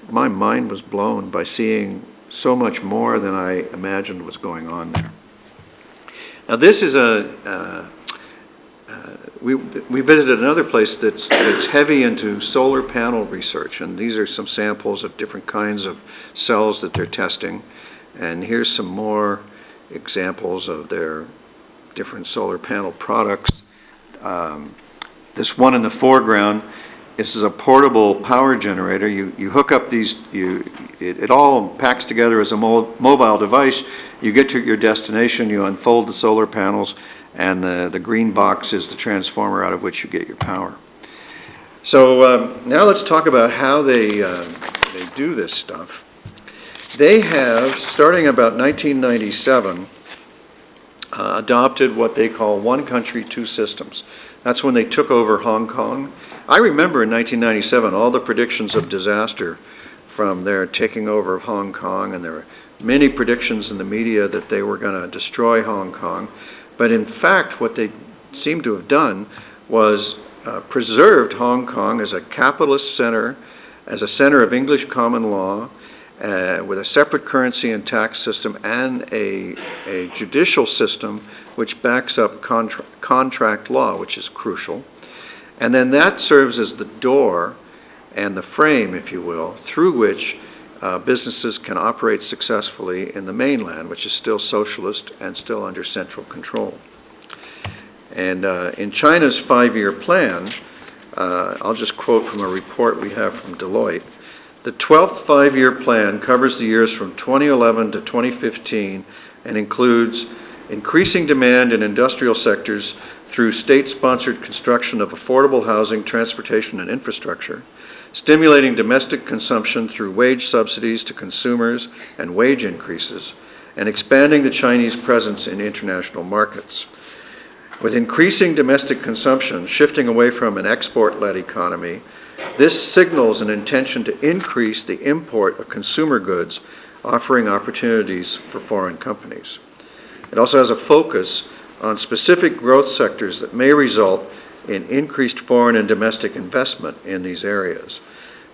My mind was blown by seeing so much more than I imagined was going on there. Now this is we visited another place that's heavy into solar panel research, and these are some samples of different kinds of cells that they're testing. And here's some more examples of their different solar panel products. This one in the foreground, this is a portable power generator. You hook up these, it all packs together as a mobile device. You get to your destination, you unfold the solar panels, and the green box is the transformer out of which you get your power. So now let's talk about how they do this stuff. They have, starting about 1997, adopted what they call one country, two systems. That's when they took over Hong Kong. I remember in 1997 all the predictions of disaster from their taking over of Hong Kong, and there were many predictions in the media that they were going to destroy Hong Kong. But in fact, what they seemed to have done was preserved Hong Kong as a capitalist center, as a center of English common law, with a separate currency and tax system, and a judicial system which backs up contract law, which is crucial. And then that serves as the door and the frame, if you will, through which businesses can operate successfully in the mainland, which is still socialist and still under central control. And in China's 5-year plan, I'll just quote from a report we have from Deloitte. The 12th 5-year plan covers the years from 2011 to 2015 and includes increasing demand in industrial sectors through state-sponsored construction of affordable housing, transportation, and infrastructure, stimulating domestic consumption through wage subsidies to consumers and wage increases, and expanding the Chinese presence in international markets. With increasing domestic consumption shifting away from an export-led economy, this signals an intention to increase the import of consumer goods, offering opportunities for foreign companies. It also has a focus on specific growth sectors that may result in increased foreign and domestic investment in these areas.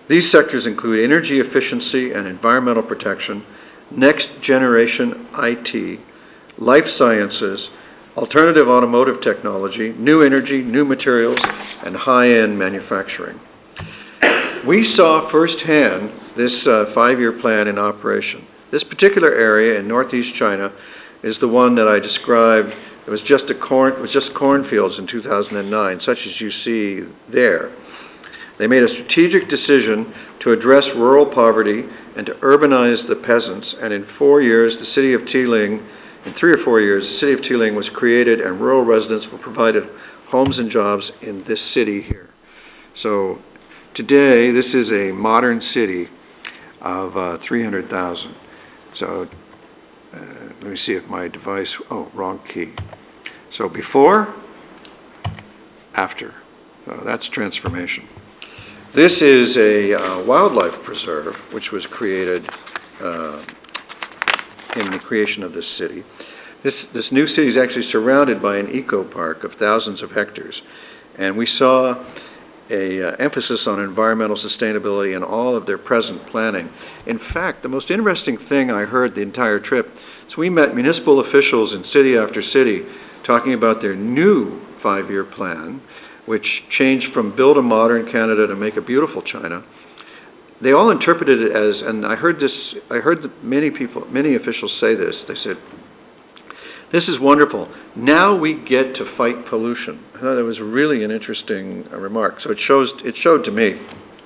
These sectors include energy efficiency and environmental protection, next-generation IT, life sciences, alternative automotive technology, new energy, new materials, and high-end manufacturing. We saw firsthand this 5-year plan in operation. This particular area in northeast China is the one that I described. It was just cornfields in 2009, such as you see there. They made a strategic decision to address rural poverty and to urbanize the peasants, and in 4 years, the city of Tiling, in 3 or 4 years, the city of Tiling was created and rural residents were provided homes and jobs in this city here. So today, this is a modern city of 300,000. So let me see if my device, oh, wrong key. So before, after. So that's transformation. This is a wildlife preserve, which was created in the creation of this city. This new city is actually surrounded by an eco-park of thousands of hectares. And we saw an emphasis on environmental sustainability in all of their present planning. In fact, the most interesting thing I heard the entire trip is we met municipal officials in city after city talking about their new 5-year plan, which changed from build a modern Canada to make a beautiful China. They all interpreted it as, and I heard many officials say this, they said, "This is wonderful. Now we get to fight pollution." I thought it was really an interesting remark. So it showed to me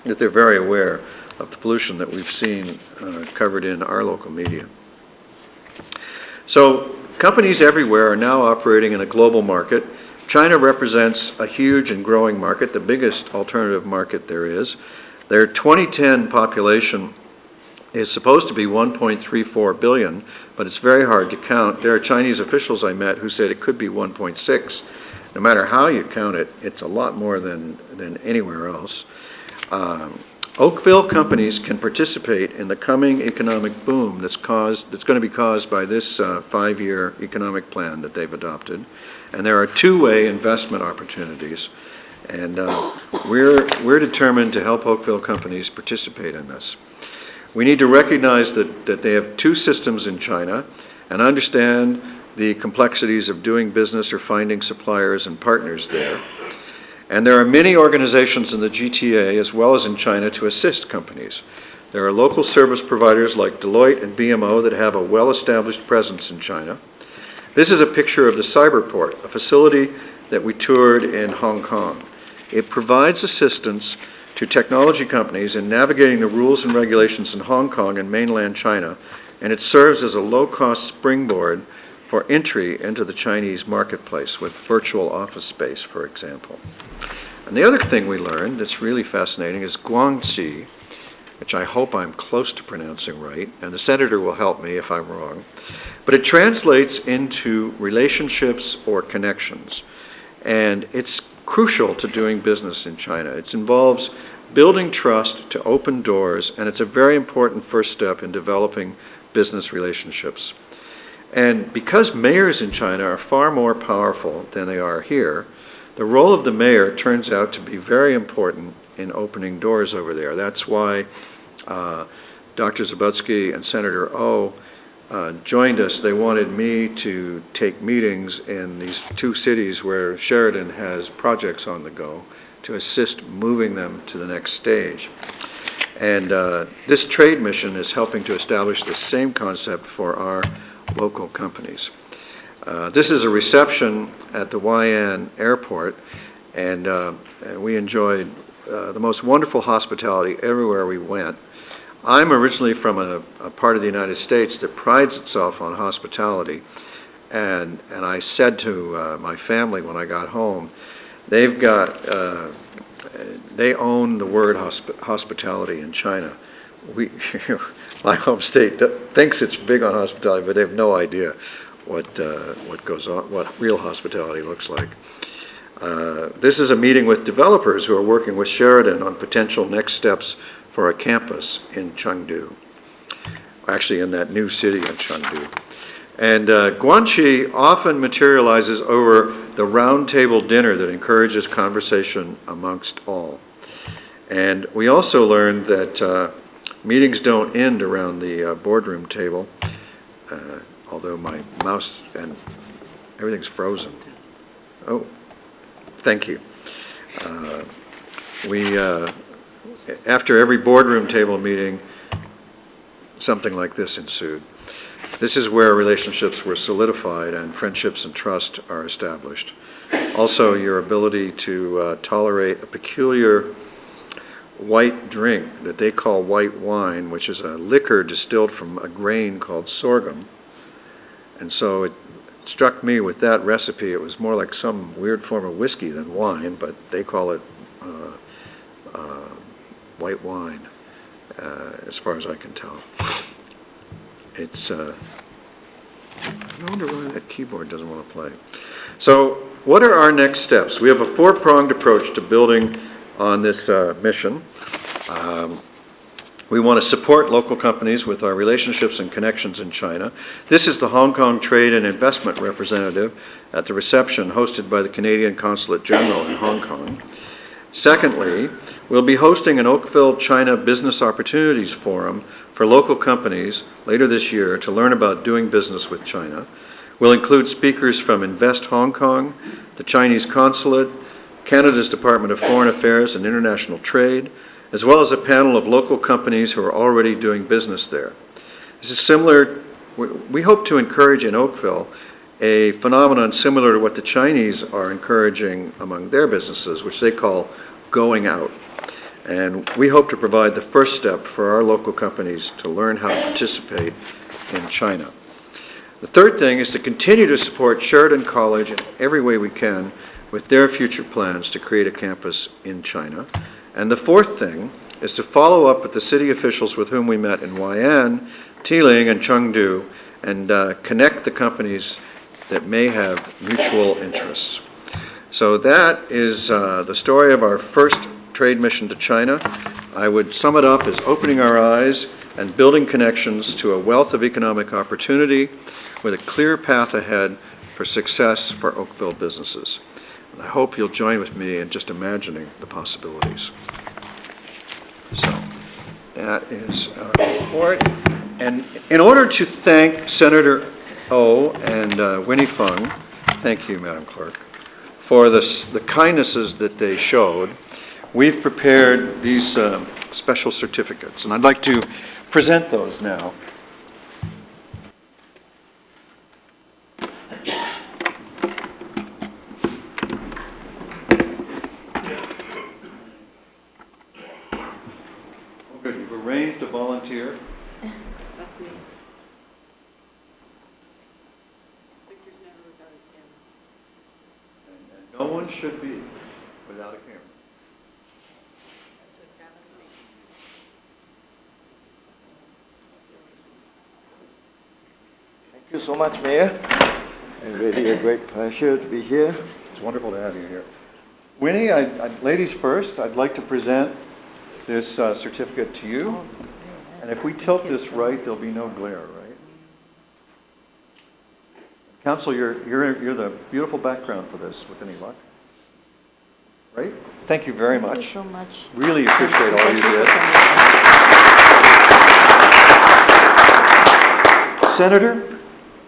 that they're very aware of the pollution that we've seen covered in our local media. So companies everywhere are now operating in a global market. China represents a huge and growing market, the biggest alternative market there is. Their 2010 population is supposed to be 1.34 billion, but it's very hard to count. There are Chinese officials I met who said it could be 1.6. No matter how you count it, it's a lot more than anywhere else. Oakville companies can participate in the coming economic boom that's going to be caused by this 5-year economic plan that they've adopted. And there are two-way investment opportunities. And we're determined to help Oakville companies participate in this. We need to recognize that they have two systems in China and understand the complexities of doing business or finding suppliers and partners there. And there are many organizations in the GTA as well as in China to assist companies. There are local service providers like Deloitte and BMO that have a well-established presence in China. This is a picture of the Cyberport, a facility that we toured in Hong Kong. It provides assistance to technology companies in navigating the rules and regulations in Hong Kong and mainland China, and it serves as a low-cost springboard for entry into the Chinese marketplace with virtual office space, for example. And the other thing we learned that's really fascinating is Guangxi, which I hope I'm close to pronouncing right, and the senator will help me if I'm wrong, but it translates into relationships or connections, and it's crucial to doing business in China. It involves building trust to open doors, and it's a very important first step in developing business relationships. And because mayors in China are far more powerful than they are here, the role of the mayor turns out to be very important in opening doors over there. That's why Dr. Zabutsky and Senator O joined us. They wanted me to take meetings in these two cities where Sheridan has projects on the go to assist moving them to the next stage. And this trade mission is helping to establish the same concept for our local companies. This is a reception at the Haiyan Airport, and we enjoyed the most wonderful hospitality everywhere we went. I'm originally from a part of the United States that prides itself on hospitality, and I said to my family when I got home, they've got, they own the word hospitality in China. My home state thinks it's big on hospitality, but they have no idea what goes on, what real hospitality looks like. This is a meeting with developers who are working with Sheridan on potential next steps for a campus in Chengdu, actually in that new city of Chengdu. And Guanxi often materializes over the roundtable dinner that encourages conversation amongst all. And we also learned that meetings don't end around the boardroom table, although my mouse and everything's frozen. Oh, thank you. After every boardroom table meeting, something like this ensued. This is where relationships were solidified and friendships and trust are established. Also, your ability to tolerate a peculiar white drink that they call white wine, which is a liquor distilled from a grain called sorghum. And so it struck me with that recipe, it was more like some weird form of whiskey than wine, but they call it white wine, as far as I can tell. It's, I wonder why that keyboard doesn't want to play. So what are our next steps? We have a four-pronged approach to building on this mission. We want to support local companies with our relationships and connections in China. This is the Hong Kong Trade and Investment Representative at the reception hosted by the Canadian Consulate General in Hong Kong. Secondly, we'll be hosting an Oakville China Business Opportunities Forum for local companies later this year to learn about doing business with China. We'll include speakers from Invest Hong Kong, the Chinese Consulate, Canada's Department of Foreign Affairs and International Trade, as well as a panel of local companies who are already doing business there. This is similar, we hope to encourage in Oakville a phenomenon similar to what the Chinese are encouraging among their businesses, which they call going out. And we hope to provide the first step for our local companies to learn how to participate in China. The third thing is to continue to support Sheridan College in every way we can with their future plans to create a campus in China. And the fourth thing is to follow up with the city officials with whom we met in Haiyan, Tiling, and Chengdu, and connect the companies that may have mutual interests. So that is the story of our first trade mission to China. I would sum it up as opening our eyes and building connections to a wealth of economic opportunity with a clear path ahead for success for Oakville businesses. And I hope you'll join with me in just imagining the possibilities. So that is our report. And in order to thank Senator O and Winnie Fung, thank you, Madam Clerk, for the kindnesses that they showed, we've prepared these special certificates, and I'd like to present those now. Good, you've arranged a volunteer. That's me. And no one should be without a camera. Thank you so much, Mayor. It's really a great pleasure to be here. It's wonderful to have you here. Winnie, ladies first, I'd like to present this certificate to you. And if we tilt this right, there'll be no glare, right? Council, you're the beautiful background for this, with any luck. Right? Thank you very much. Thank you so much. Really appreciate all you did. Senator,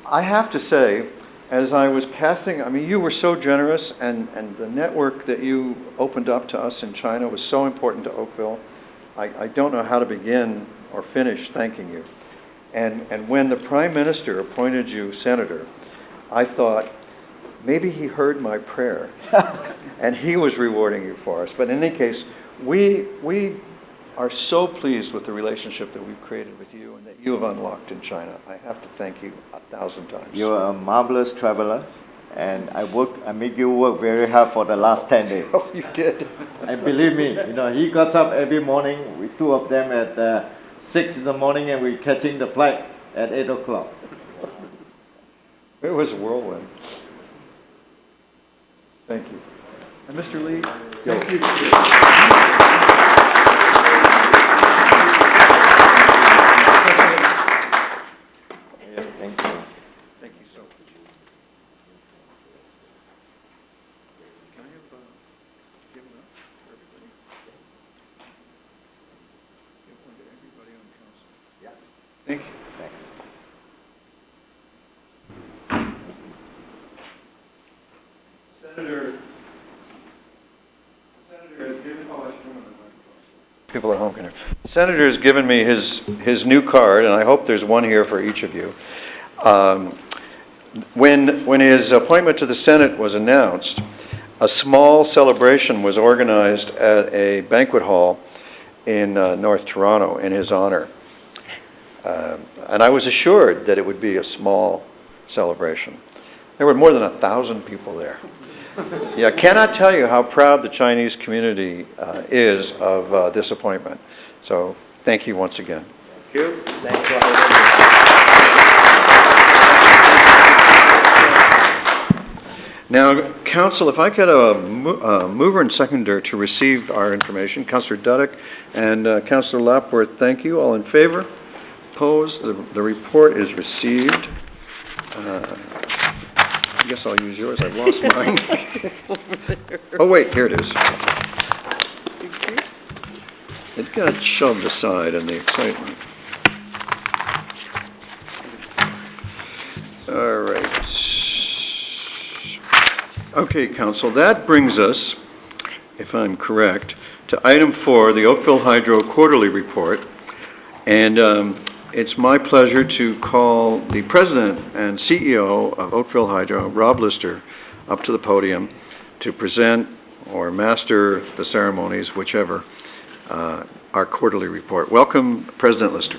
I have to say, as I was casting, I mean, you were so generous, and the network that you opened up to us in China was so important to Oakville. I don't know how to begin or finish thanking you. And when the Prime Minister appointed you senator, I thought, maybe he heard my prayer, and he was rewarding you for us. But in any case, we are so pleased with the relationship that we've created with you and that you have unlocked in China. I have to thank you 1,000 times. You're a marvelous traveler, and I make you work very hard for the last 10 days. Oh, you did. And believe me, he got up every morning, with two of them at 6 in the morning, and we're catching the flight at 8 o'clock. It was a whirlwind. Thank you. And Mr. Lee, thank you. Thank you. Thank you so much. Can I have, give one up for everybody? Give one to everybody on council. Yeah. Thank you. Thanks. Senator has given, people at home can hear. Senator has given me his new card, and I hope there's one here for each of you. When his appointment to the Senate was announced, a small celebration was organized at a banquet hall in North Toronto in his honor. And I was assured that it would be a small celebration. There were more than 1,000 people there. Yeah, I cannot tell you how proud the Chinese community is of this appointment. So thank you once again. Thank you. Thanks for having me. Now, Council, if I could a mover and seconder to receive our information, Councillor Duddick and Councillor Lapworth, thank you. All in favor? Opposed? The report is received. I guess I'll use yours. I've lost mine. Oh, wait, here it is. It got shoved aside in the excitement. All right. Okay, Council, that brings us, if I'm correct, to item 4, the Oakville Hydro Quarterly Report. And it's my pleasure to call the President and CEO of Oakville Hydro, Rob Lister, up to the podium to present or master the ceremonies, whichever, our quarterly report. Welcome, President Lister.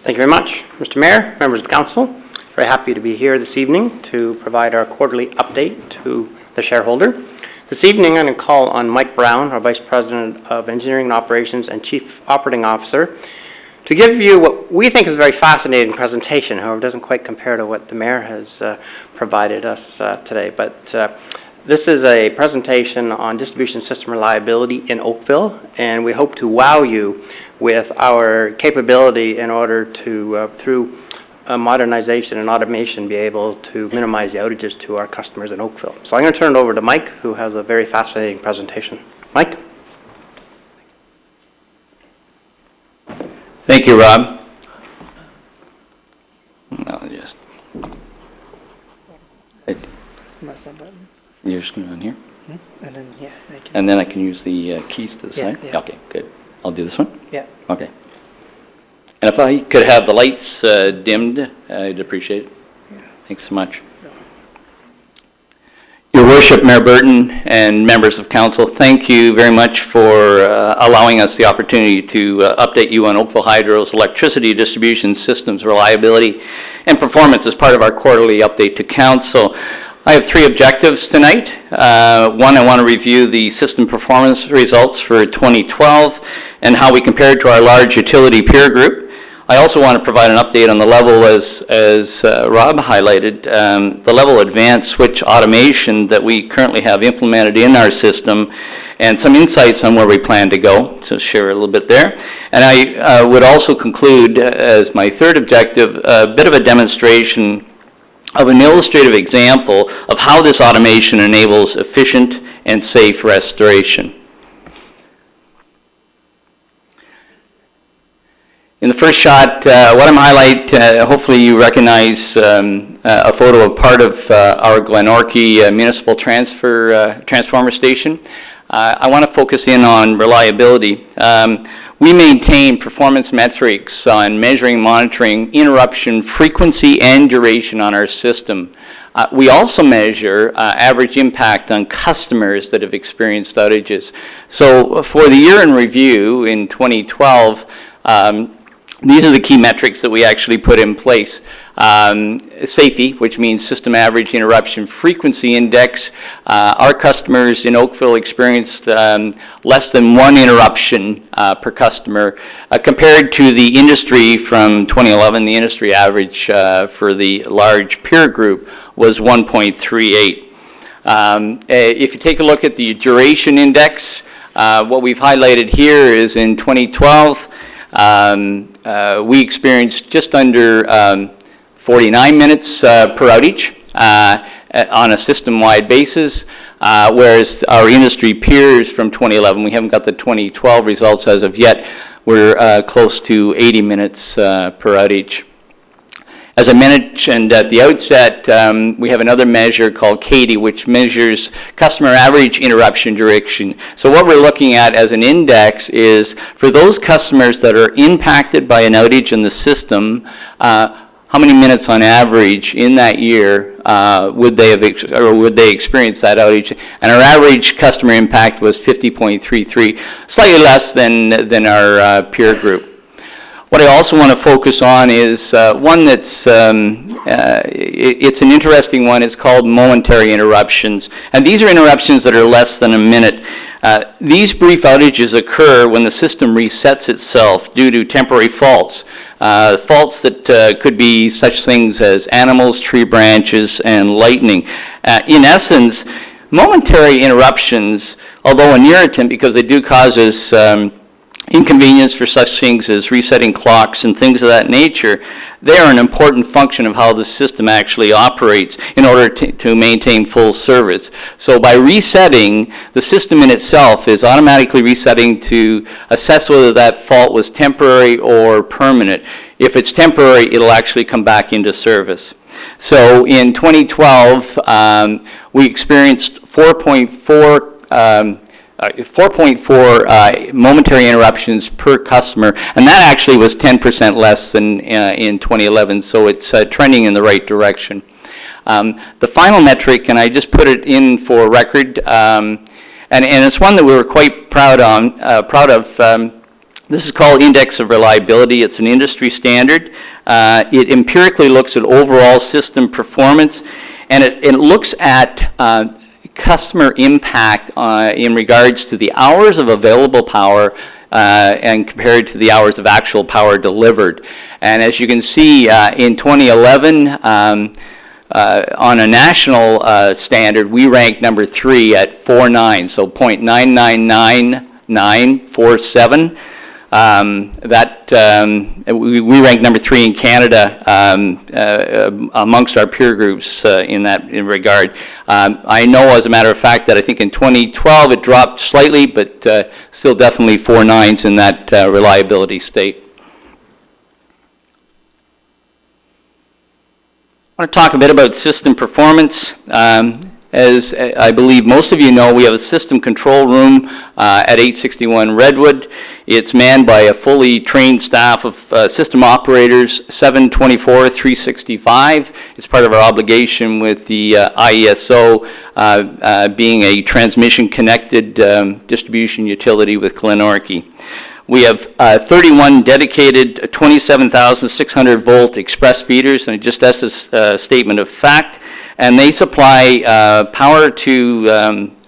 Thank you very much, Mr. Mayor, members of the council. Very happy to be here this evening to provide our quarterly update to the shareholder. This evening, I'm going to call on Mike Brown, our Vice President of Engineering and Operations and Chief Operating Officer, to give you what we think is a very fascinating presentation. However, it doesn't quite compare to what the Mayor has provided us today. But this is a presentation on distribution system reliability in Oakville, and we hope to wow you with our capability in order to, through modernization and automation, be able to minimize the outages to our customers in Oakville. So I'm going to turn it over to Mike, who has a very fascinating presentation. Mike? Thank you, Rob. I'll just... You're just going to go in here? And then, yeah. And then I can use the keys to the Yeah, side? yeah. Okay, good. I'll do this one? Yeah. Okay. And if I could have the lights dimmed, I'd appreciate it. Yeah. Thanks so much. Your Worship, Mayor Burton, and members of council, thank you very much for allowing us the opportunity to update you on Oakville Hydro's electricity distribution systems reliability and performance as part of our quarterly update to council. I have 3 objectives tonight. One, I want to review the system performance results for 2012 and how we compared to our large utility peer group. I also want to provide an update on the level, as Rob highlighted, the level of advanced switch automation that we currently have implemented in our system, and some insights on where we plan to go, so share a little bit there. And I would also conclude, as my third objective, a bit of a demonstration of an illustrative example of how this automation enables efficient and safe restoration. In the first shot, what I'm highlighting, hopefully you recognize a photo of part of our Glenorchy Municipal Transformer Station. I want to focus in on reliability. we maintain performance metrics on measuring, monitoring interruption frequency and duration on our system. We also measure average impact on customers that have experienced outages. So for the year in review in 2012, these are the key metrics that we actually put in place. SAFE, which means System Average Interruption Frequency Index. Our customers in Oakville experienced less than one interruption per customer. Compared to the industry from 2011, the industry average for the large peer group was 1.38. If you take a look at the duration index, what we've highlighted here is in 2012, we experienced just under 49 minutes per outage on a system-wide basis, whereas our industry peers from 2011, we haven't got the 2012 results as of yet, we're close to 80 minutes per outage. As I mentioned at the outset, we have another measure called CAIDI, which measures customer average interruption duration. So what we're looking at as an index is for those customers that are impacted by an outage in the system, how many minutes on average in that year would they experience that outage? And our average customer impact was 50.33, slightly less than our peer group. What I also want to focus on is one that's, it's an interesting one. It's called momentary interruptions. And these are interruptions that are less than a minute. These brief outages occur when the system resets itself due to temporary faults. Faults that could be such things as animals, tree branches, and lightning. In essence, momentary interruptions, although an irritant because they do cause us inconvenience for such things as resetting clocks and things of that nature, they are an important function of how the system actually operates in order to maintain full service. So by resetting, the system in itself is automatically resetting to assess whether that fault was temporary or permanent. If it's temporary, it'll actually come back into service. So in 2012, we experienced 4.4 momentary interruptions per customer, and that actually was 10% less than in 2011, so it's trending in the right direction. The final metric, and I just put it in for record, and it's one that we were quite proud of. This is called Index of Reliability. It's an industry standard. It empirically looks at overall system performance, and it looks at customer impact in regards to the hours of available power and compared to the hours of actual power delivered. And as you can see, in 2011, on a national standard, we ranked number 3 at 4.9, so 0.999947. We rank number 3 in Canada amongst our peer groups in regard. I know, as a matter of fact, that I think in 2012 it dropped slightly, but still definitely 4 nines in that reliability state. I want to talk a bit about system performance. As I believe most of you know, we have a system control room at 861 Redwood. It's manned by a fully trained staff of system operators, 7/24/365. It's part of our obligation with the IESO, being a transmission-connected distribution utility with Glenorchy. We have 31 dedicated 27,600 volt express feeders, and just as a statement of fact, and they supply power to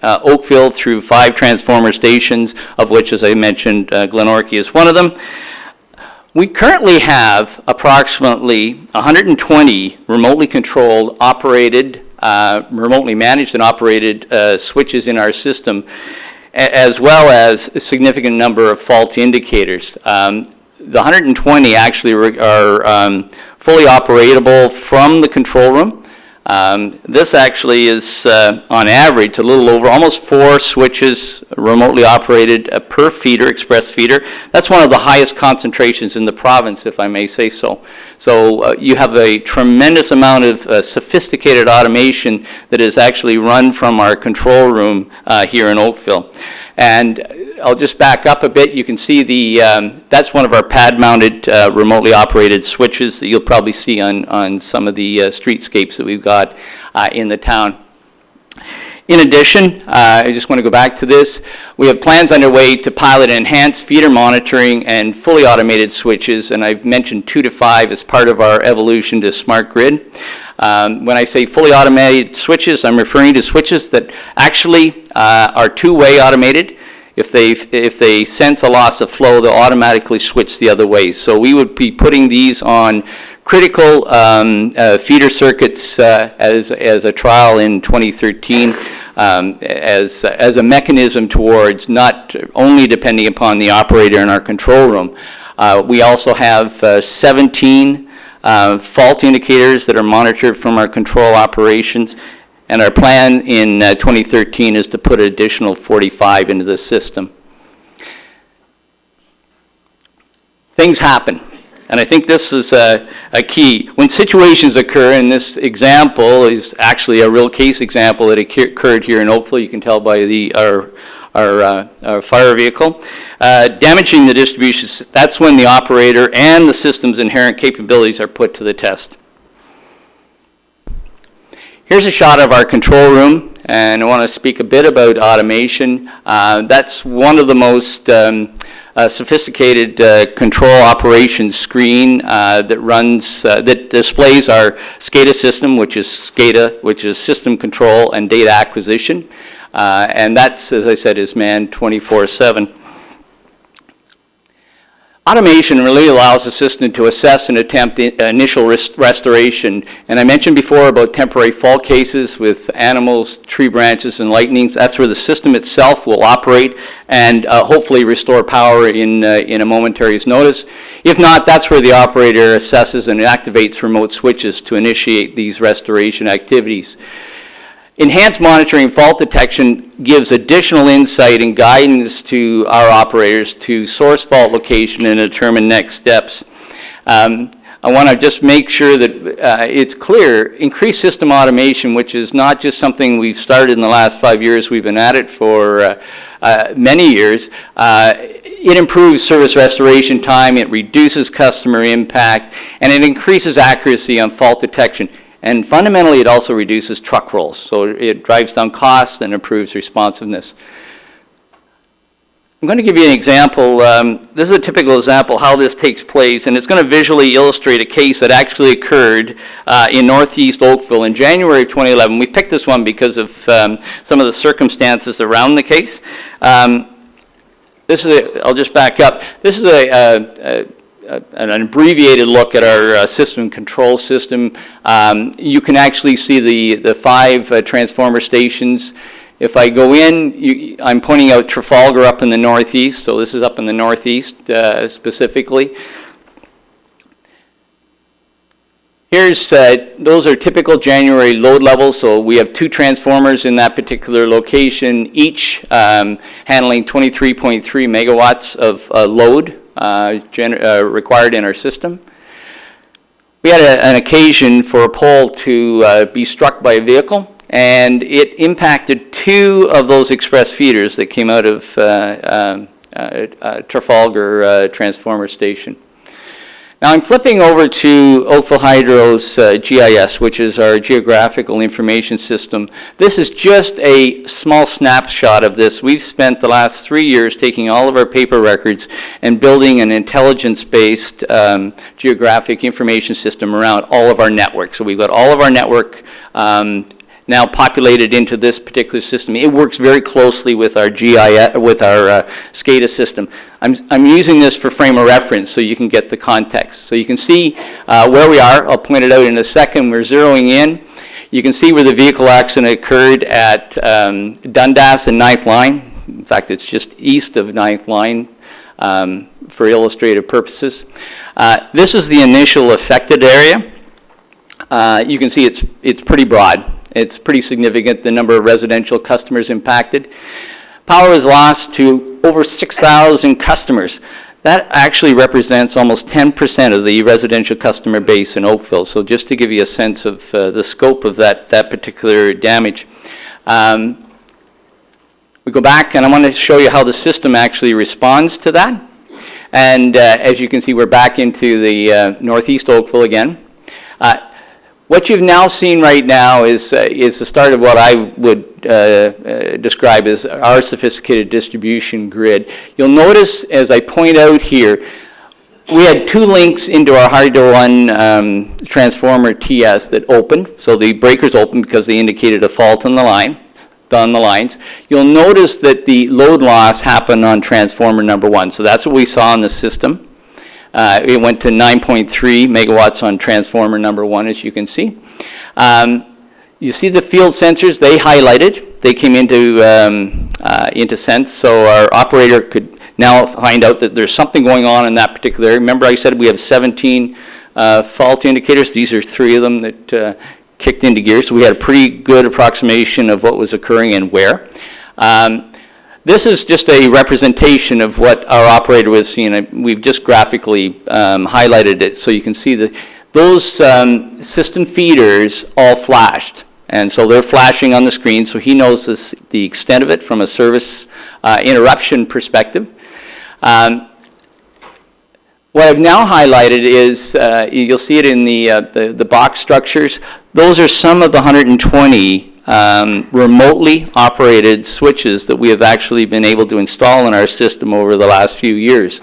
Oakville through 5 transformer stations, of which, as I mentioned, Glenorchy is one of them. We currently have approximately 120 remotely controlled, operated, remotely managed and operated switches in our system, as well as a significant number of fault indicators. The 120 actually are fully operable from the control room. This actually is, on average, a little over almost 4 switches remotely operated per feeder, express feeder. That's one of the highest concentrations in the province, if I may say so. So you have a tremendous amount of sophisticated automation that is actually run from our control room here in Oakville. And I'll just back up a bit. You can see that's one of our pad-mounted remotely operated switches that you'll probably see on some of the streetscapes that we've got in the town. In addition, I just want to go back to this. We have plans underway to pilot enhanced feeder monitoring and fully automated switches, and I've mentioned 2 to 5 as part of our evolution to smart grid. When I say fully automated switches, I'm referring to switches that actually are two-way automated. If they sense a loss of flow, they'll automatically switch the other way. So we would be putting these on critical feeder circuits as a trial in 2013 as a mechanism towards not only depending upon the operator in our control room. We also have 17 fault indicators that are monitored from our control operations, and our plan in 2013 is to put an additional 45 into the system. Things happen. And I think this is a key. When situations occur, and this example is actually a real case example that occurred here in Oakville, you can tell by our fire vehicle, damaging the distribution, that's when the operator and the system's inherent capabilities are put to the test. Here's a shot of our control room, and I want to speak a bit about automation. That's one of the most sophisticated control operations screen that displays our SCADA system, which is system control and data acquisition. And that's, as I said, is manned 24/7. Automation really allows the system to assess and attempt the initial restoration. And I mentioned before about temporary fault cases with animals, tree branches, and lightnings. That's where the system itself will operate and hopefully restore power in a momentary notice. If not, that's where the operator assesses and activates remote switches to initiate these restoration activities. Enhanced monitoring fault detection gives additional insight and guidance to our operators to source fault location and determine next steps. I want to just make sure that it's clear, increased system automation, which is not just something we've started in the last 5 years, we've been at it for many years. It improves service restoration time, it reduces customer impact, and it increases accuracy on fault detection. And fundamentally, it also reduces truck rolls. So it drives down costs and improves responsiveness. I'm going to give you an example. This is a typical example how this takes place, and it's going to visually illustrate a case that actually occurred in Northeast Oakville in January of 2011. We picked this one because of some of the circumstances around the case. I'll just back up. This is an abbreviated look at our system control system. You can actually see the 5 transformer stations. If I go in, I'm pointing out Trafalgar up in the northeast, so this is up in the northeast specifically. Those are typical January load levels, so we have 2 transformers in that particular location, each handling 23.3 megawatts of load required in our system. We had an occasion for a pole to be struck by a vehicle, and it impacted 2 of those express feeders that came out of Trafalgar transformer station. Now I'm flipping over to Oakville Hydro's GIS, which is our Geographical Information System. This is just a small snapshot of this. We've spent the last 3 years taking all of our paper records and building an intelligence-based geographic information system around all of our networks. So we've got all of our network now populated into this particular system. It works very closely with our GIS, with our SCADA system. I'm using this for frame of reference so you can get the context. So you can see where we are. I'll point it out in a second. We're zeroing in. You can see where the vehicle accident occurred at Dundas and 9th Line. In fact, it's just east of 9th Line for illustrative purposes. This is the initial affected area. You can see it's pretty broad. It's pretty significant, the number of residential customers impacted. Power was lost to over 6,000 customers. That actually represents almost 10% of the residential customer base in Oakville. So just to give you a sense of the scope of that particular damage. We go back, and I want to show you how the system actually responds to that. And as you can see, we're back into the northeast Oakville again. What you've now seen right now is the start of what I would describe as our sophisticated distribution grid. You'll notice, as I point out here, we had 2 links into our Hydro 1 transformer TS that opened. So the breakers opened because they indicated a fault on the lines. You'll notice that the load loss happened on transformer number 1. So that's what we saw in the system. It went to 9.3 megawatts on transformer number 1, as you can see. You see the field sensors, they highlighted. They came into sense, so our operator could now find out that there's something going on in that particular area. Remember I said we have 17 fault indicators. These are 3 of them that kicked into gear, so we had a pretty good approximation of what was occurring and where. This is just a representation of what our operator was seeing. We've just graphically highlighted it so you can see that those system feeders all flashed. And so they're flashing on the screen, so he knows the extent of it from a service interruption perspective. What I've now highlighted is, you'll see it in the box structures. Those are some of the 120 remotely operated switches that we have actually been able to install in our system over the last few years.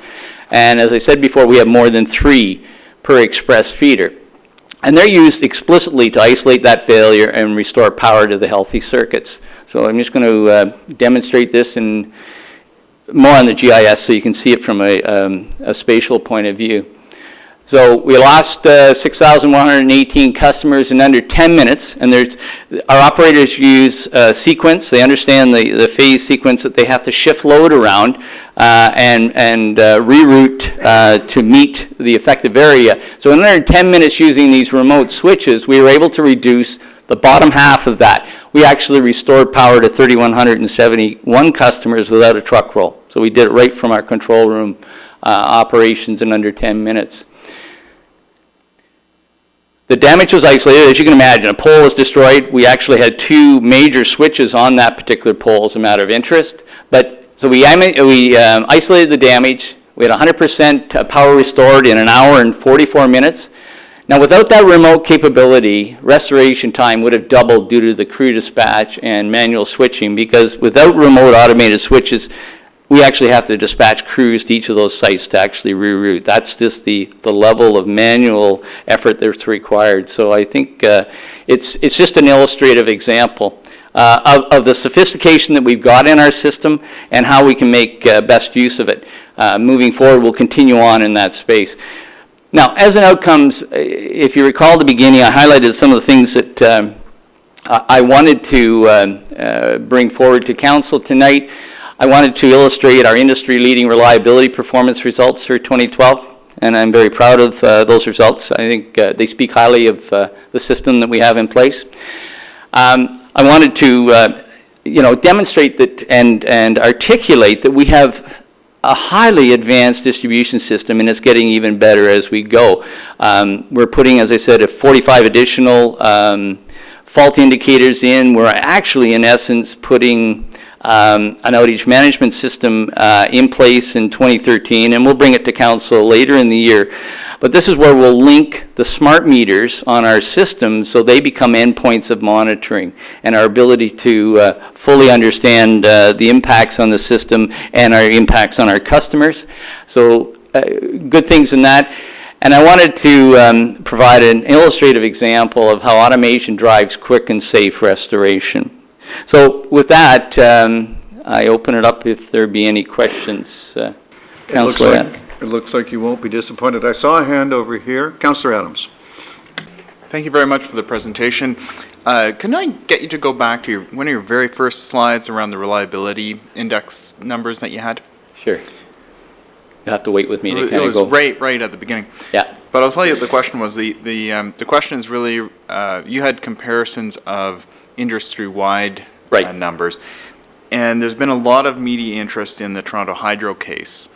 And as I said before, we have more than 3 per express feeder. And they're used explicitly to isolate that failure and restore power to the healthy circuits. So I'm just going to demonstrate this in more on the GIS so you can see it from a spatial point of view. So we lost 6,118 customers in under 10 minutes, and our operators use sequence. They understand the phase sequence that they have to shift load around and reroute to meet the effective area. So in under 10 minutes using these remote switches, we were able to reduce the bottom half of that. We actually restored power to 3,171 customers without a truck roll. So we did it right from our control room operations in under 10 minutes. The damage was isolated. As you can imagine, a pole was destroyed. We actually had 2 major switches on that particular pole as a matter of interest. So we isolated the damage. We had 100% power restored in 1 hour and 44 minutes. Now, without that remote capability, restoration time would have doubled due to the crew dispatch and manual switching, because without remote automated switches, we actually have to dispatch crews to each of those sites to actually reroute. That's just the level of manual effort that's required. So I think it's just an illustrative example of the sophistication that we've got in our system and how we can make best use of it. Moving forward, we'll continue on in that space. Now, as an outcomes, if you recall at the beginning, I highlighted some of the things that I wanted to bring forward to council tonight. I wanted to illustrate our industry-leading reliability performance results for 2012, and I'm very proud of those results. I think they speak highly of the system that we have in place. I wanted to, demonstrate that and articulate that we have a highly advanced distribution system, and it's getting even better as we go. We're putting, as I said, 45 additional fault indicators in. We're actually, in essence, putting an outage management system in place in 2013, and we'll bring it to council later in the year. But this is where we'll link the smart meters on our system so they become endpoints of monitoring, and our ability to fully understand the impacts on the system and our impacts on our customers. So good things in that. And I wanted to provide an illustrative example of how automation drives quick and safe restoration. So with that, I open it up if there be any questions. Councillor. It looks like you won't be disappointed. I saw a hand over here. Councillor Adams. Thank you very much for the presentation. Can I get you to go back to one of your very first slides around the reliability index numbers that you had? Sure. You have to wait with me to kind of go. It was right at the beginning. Yeah. But I'll tell you, the question was the question is really you had comparisons of industry-wide numbers, and there's been a lot of media interest in the Toronto Hydro case.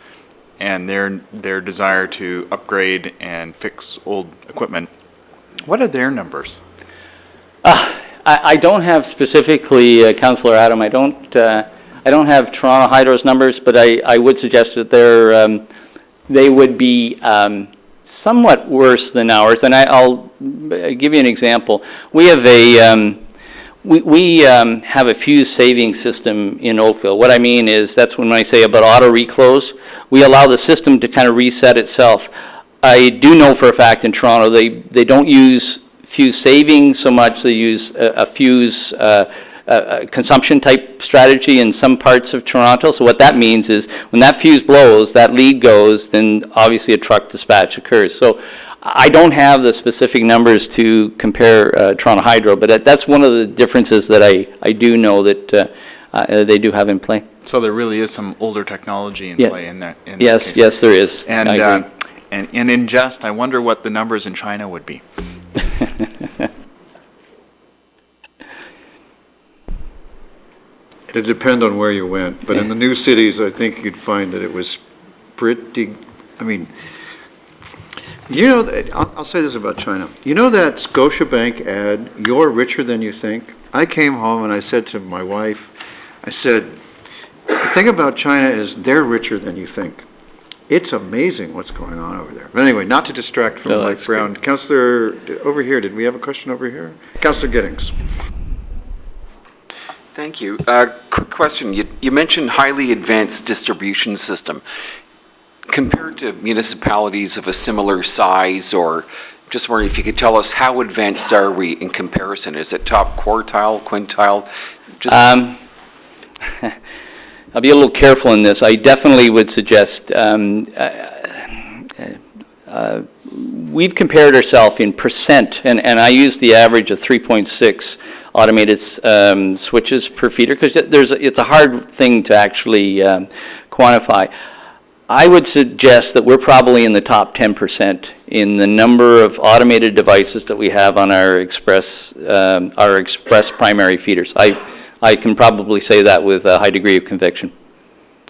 and their desire to upgrade and fix old equipment. What are their numbers? I don't have specifically, Councillor Adam, I don't have Toronto Hydro's numbers, but I would suggest that they would be somewhat worse than ours. And I'll give you an example. We have have a fuse saving system in Oakville. What I mean is, that's when I say about auto reclose, we allow the system to kind of reset itself. I do know for a fact in Toronto they don't use fuse saving so much. They use a fuse consumption type strategy in some parts of Toronto. So what that means is when that fuse blows, that lead goes, then obviously a truck dispatch occurs. So I don't have the specific numbers to compare Toronto Hydro, but that's one of the differences that I do know that they do have in play. So there really is some older technology in play in that. Yes, yes, there is. And I agree. and in jest, I wonder what the numbers in China would be. It'd depend on where you went, but in the new cities, I think you'd find that it was pretty, I mean, I'll say this about China. You know that Scotiabank ad, "You're richer than you think"? I came home and I said to my wife, I said, the thing about China is they're richer than you think. It's amazing what's going on over there. But anyway, not to distract from Mike Brown. Councillor, over here, did we have a question over here? Councillor Giddings. Thank you. Quick question. You mentioned highly advanced distribution system. Compared to municipalities of a similar size, or just wondering if you could tell us how advanced are we in comparison? Is it top quartile, quintile? Just I'll be a little careful in this. I definitely would suggest we've compared ourselves in percent, and I use the average of 3.6 automated switches per feeder, because it's a hard thing to actually quantify. I would suggest that we're probably in the top 10% in the number of automated devices that we have on our express primary feeders. I can probably say that with a high degree of conviction.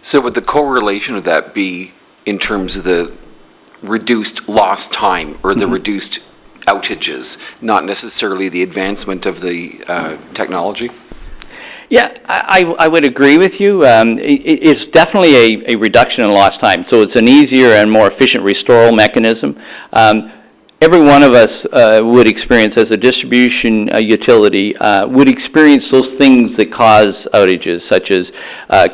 So would the correlation of that be in terms of the reduced lost time or the reduced outages, not necessarily the advancement of the technology? Yeah, I would agree with you. It's definitely a reduction in lost time, so it's an easier and more efficient restoral mechanism. Every one of us would experience, as a distribution utility, would experience those things that cause outages, such as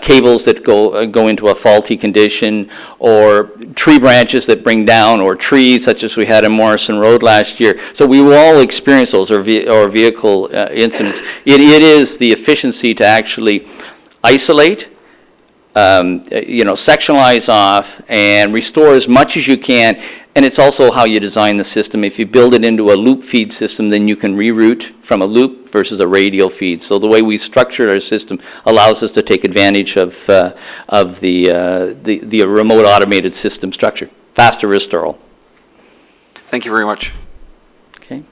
cables that go into a faulty condition, or tree branches that bring down, or trees, such as we had in Morrison Road last year. So we will all experience those, or vehicle incidents. It is the efficiency to actually isolate, sectionalize off, and restore as much as you can. And it's also how you design the system. If you build it into a loop feed system, then you can reroute from a loop versus a radial feed. So the way we structured our system allows us to take advantage of the remote automated system structure. Faster restoral. Thank you very much. Okay.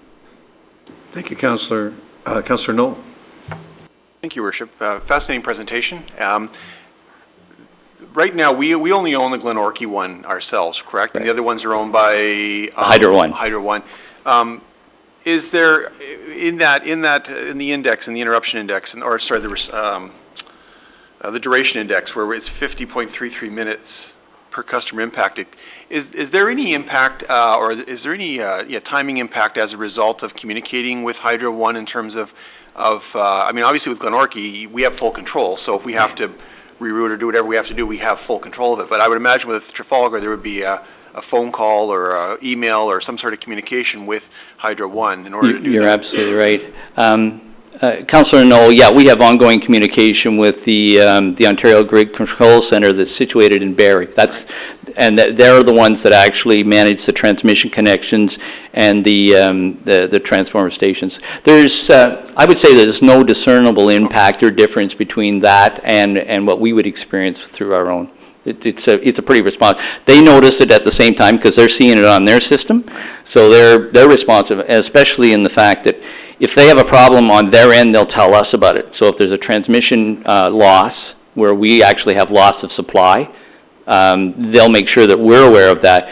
Thank you, Councillor. Councillor Knoll. Thank you, Worship. Fascinating presentation. Right now, we only own the Glenorchy one ourselves, correct? And the other ones are owned by Hydro One. Hydro One. Is there in the index, in the interruption index, the duration index, where it's 50.33 minutes per customer impacted? Is there any impact, or is there any timing impact as a result of communicating with Hydro One in terms of I mean, obviously with Glenorchy we have full control, so if we have to reroute or do whatever we have to do, we have full control of it. But I would imagine with Trafalgar there would be a phone call or an email or some sort of communication with Hydro One in order to do that. You're absolutely right. Councillor Knoll, yeah, we have ongoing communication with the Ontario Grid Control Centre that's situated in Barrie. They're the ones that actually manage the transmission connections and the transformer stations. I would say there's no discernible impact or difference between that and what we would experience through our own. It's a pretty response. They notice it at the same time because they're seeing it on their system, so they're responsive, especially in the fact that if they have a problem on their end, they'll tell us about it. So if there's a transmission loss where we actually have loss of supply, they'll make sure that we're aware of that.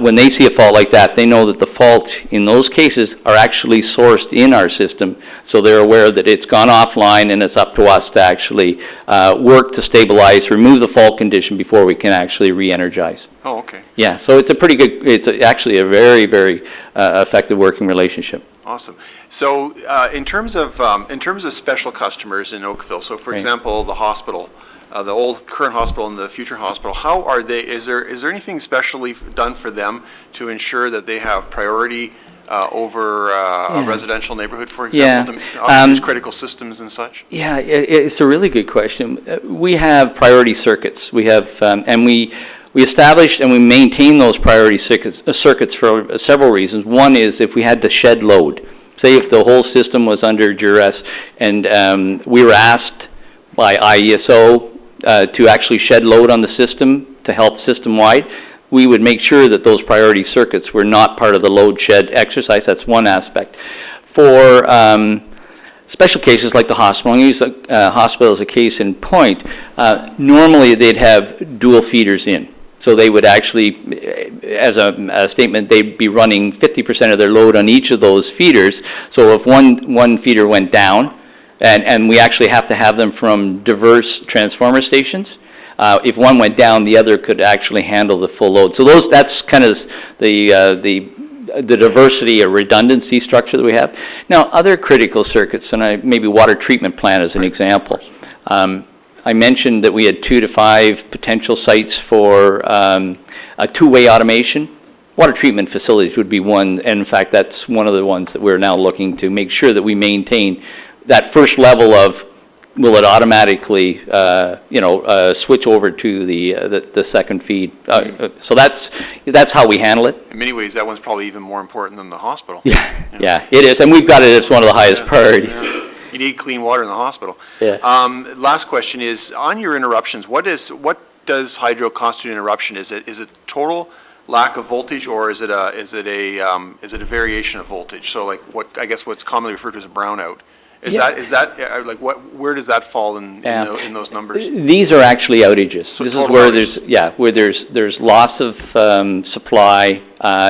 When they see a fault like that, they know that the fault in those cases are actually sourced in our system, so they're aware that it's gone offline and it's up to us to actually work to stabilize, remove the fault condition before we can actually re-energize. Oh, okay. Yeah, so it's a pretty good, actually a very, very effective working relationship. Awesome. So in terms of special customers in Oakville, so for Right. example, the hospital, the old current hospital and the future hospital, how are they, is there anything specially done for them to ensure that they have priority over a residential neighborhood, for example, to use critical systems and such? Yeah, it's a really good question. We have priority circuits. We have, and we established and we maintain those priority circuits for several reasons. One is if we had to shed load. Say if the whole system was under duress and we were asked by IESO to actually shed load on the system to help system-wide, we would make sure that those priority circuits were not part of the load shed exercise. That's one aspect. For special cases like the hospital, I'm going to use the hospital as a case in point, normally they'd have dual feeders in. So they would actually, as a statement, they'd be running 50% of their load on each of those feeders. So if one feeder went down, and we actually have to have them from diverse transformer stations, if one went down, the other could actually handle the full load. So that's kind of the diversity or redundancy structure that we have. Now, other critical circuits, and maybe water treatment plant as an example. I mentioned that we had 2 to 5 potential sites for a two-way automation. Water treatment facilities would be one, and in fact, that's one of the ones that we're now looking to make sure that we maintain that first level of, will it automatically, switch over to the second feed. So that's how we handle it. In many ways, that one's probably even more important than the hospital. Yeah, it is, and we've got it as one of the highest priorities. Yeah. You need clean water in the hospital. Yeah. Last question is, on your interruptions, what does hydro constitute interruption? Is it total lack of voltage, or is it a variation of voltage? So like what's commonly referred to as a brownout. Is that like where does that fall in those numbers? These are actually outages. So this is where there's loss of supply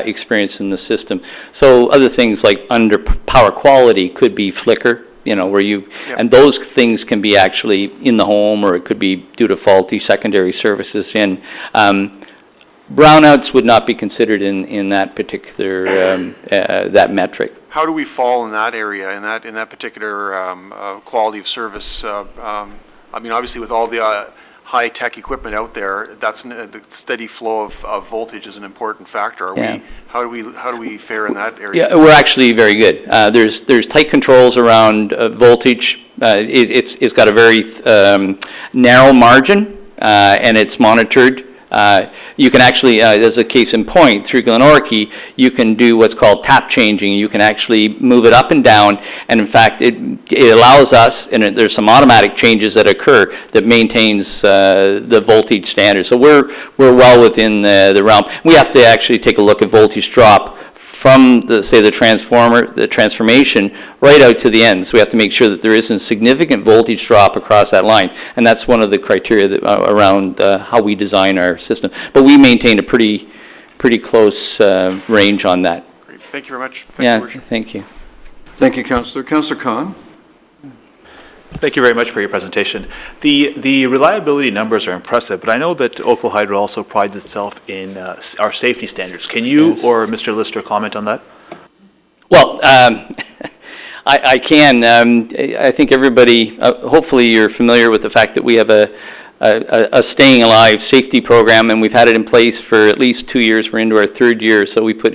experience in the system. So other things like under power quality could be flicker, where and those things can be actually in the home, or it could be due to faulty secondary services in. Brownouts would not be considered in that particular that metric. How do we fall in that area, in that particular quality of service? Obviously with all the high-tech equipment out there, the steady flow of voltage is an important factor. How do we fare in that area? Yeah, we're actually very good. There's tight controls around voltage. It's got a very narrow margin, and it's monitored. You can actually, as a case in point, through Glenorchy, you can do what's called tap changing. You can actually move it up and down, and in fact, it allows us, and there's some automatic changes that occur that maintains the voltage standard. So we're well within the realm. We have to actually take a look at voltage drop from the transformation right out to the end. So we have to make sure that there isn't significant voltage drop across that line, and that's one of the criteria around how we design our system. But we maintain a pretty close range on that. Great. Thank you very much. Thank you. Thank you, Councillor. Councillor Khan? Thank you very much for your presentation. The reliability numbers are impressive, but I know that Oakville Hydro also prides itself in our safety standards. Can you or Mr. Lister comment on that? Well, I can. I think everybody, hopefully you're familiar with the fact that we have a staying alive safety program, and we've had it in place for at least 2 years. We're into our 3rd year, so we put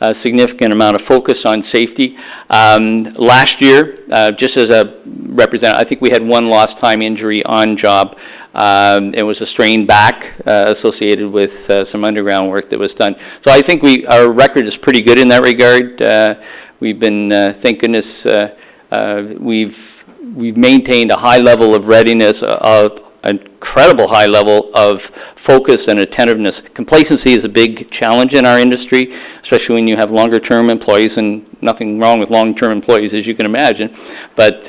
a significant amount of focus on safety. Last year, just as a representative, I think we had 1 lost time injury on job. It was a strained back associated with some underground work that was done. So I think our record is pretty good in that regard. We've been, thank goodness, we've maintained a high level of readiness, an incredible high level of focus and attentiveness. Complacency is a big challenge in our industry, especially when you have longer-term employees, and nothing wrong with long-term employees, as you can imagine. But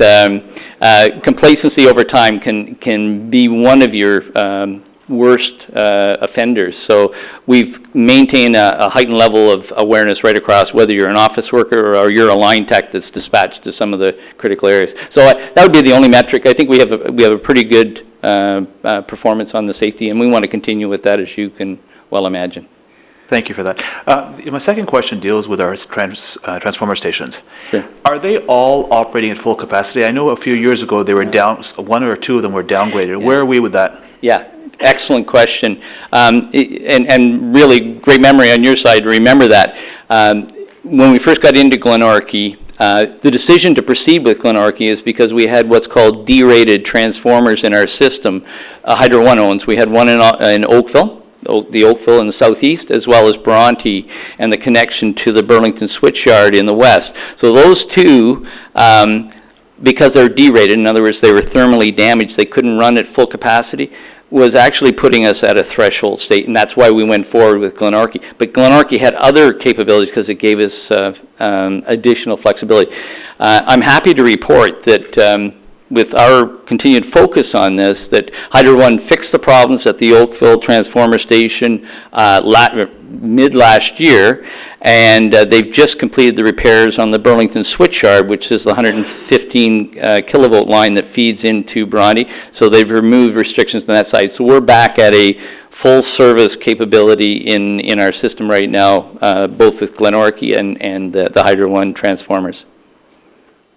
complacency over time can be one of your worst offenders. So we've maintained a heightened level of awareness right across, whether you're an office worker or you're a line tech that's dispatched to some of the critical areas. So that would be the only metric. I think we have a pretty good performance on the safety, and we want to continue with that, as you can well imagine. Thank you for that. My second question deals with our transformer stations. Sure. Are they all operating at full capacity? I know a few years ago they were down, one or two of them were downgraded. Where are we with that? Yeah, excellent question. And really great memory on your side to remember that. When we first got into Glenorchy, the decision to proceed with Glenorchy is because we had what's called derated transformers in our system. Hydro One owns. We had one in Oakville, the Oakville in the southeast, as well as Bronte and the connection to the Burlington switchyard in the west. So those two, because they're derated, in other words, they were thermally damaged, they couldn't run at full capacity, was actually putting us at a threshold state, and that's why we went forward with Glenorchy. But Glenorchy had other capabilities because it gave us additional flexibility. I'm happy to report that with our continued focus on this, that Hydro One fixed the problems at the Oakville transformer station mid last year, and they've just completed the repairs on the Burlington switchyard, which is the 115 kilovolt line that feeds into Bronte. So they've removed restrictions on that side. So we're back at a full service capability in our system right now, both with Glenorchy and the Hydro One transformers.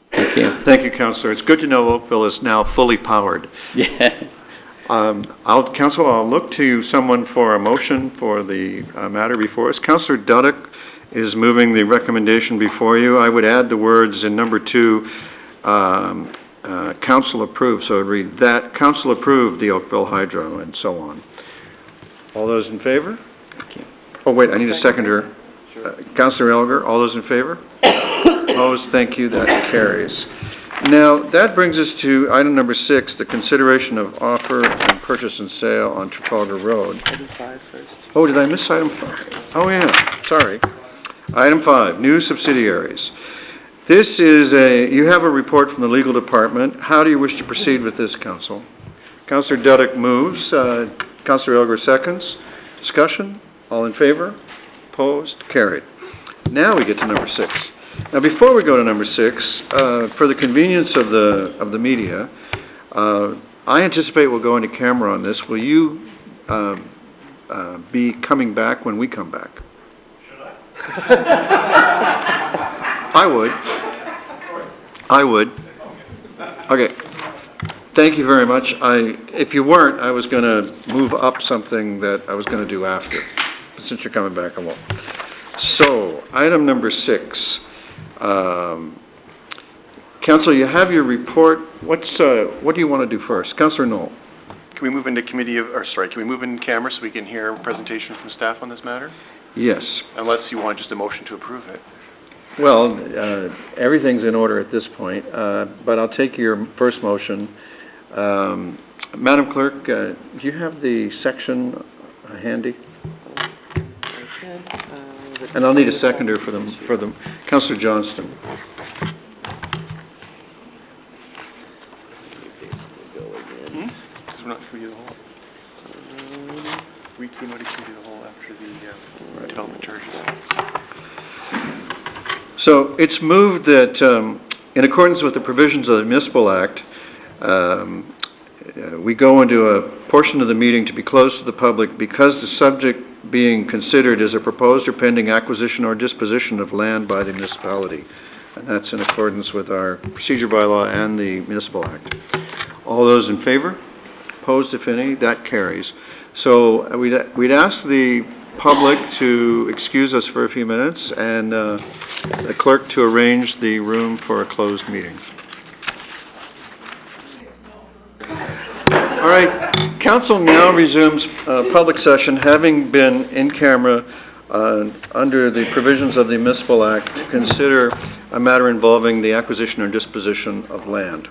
Thank you. Thank you, Councillor. It's good to know Oakville is now fully powered. Yeah. Council, I'll look to someone for a motion for the matter before us. Councillor Dudek is moving the recommendation before you. I would add the words in number 2, council approved. So I'd read that council approved the Oakville Hydro and so on. All those in favor? Thank you. Oh, wait, I need a seconder. Councillor Elgar, all those in favor? Opposed? Thank you. That carries. Now, that brings us to item number 6, the consideration of offer and purchase and sale on Trafalgar Road. Item 5 first. Oh, did I miss item 5? Oh, yeah, sorry. Item 5, new subsidiaries. This is you have a report from the legal department. How do you wish to proceed with this, Council? Councillor Dudek moves. Councillor Elgar seconds. Discussion? All in favor? Opposed? Carried. Now we get to number 6. Now, before we go to number 6, for the convenience of the media, I anticipate we'll go into camera on this. Will you be coming back when we come back? Should I? I would. Okay. Thank you very much. If you weren't, I was going to move up something that I was going to do after. But since you're coming back, I won't. So, item number 6. Council, you have your report. What do you want to do first? Councillor Knoll. Can we move into can we move in camera so we can hear a presentation from staff on this matter? Yes. Unless you want just a motion to approve it. Well, everything's in order at this point, but I'll take your first motion. Madam Clerk, do you have the section handy? Okay. And I'll need a seconder for them. Councillor Johnston. Because we're not through the whole. We came out of the whole after the development charges. So it's moved that in accordance with the provisions of the Municipal Act, we go into a portion of the meeting to be closed to the public because the subject being considered is a proposed or pending acquisition or disposition of land by the municipality. And that's in accordance with our procedure bylaw and the Municipal Act. All those in favor? Opposed, if any? That carries. So we'd ask the public to excuse us for a few minutes and the clerk to arrange the room for a closed meeting. All right, council now resumes public session, having been in camera under the provisions of the Municipal Act to consider a matter involving the acquisition or disposition of land.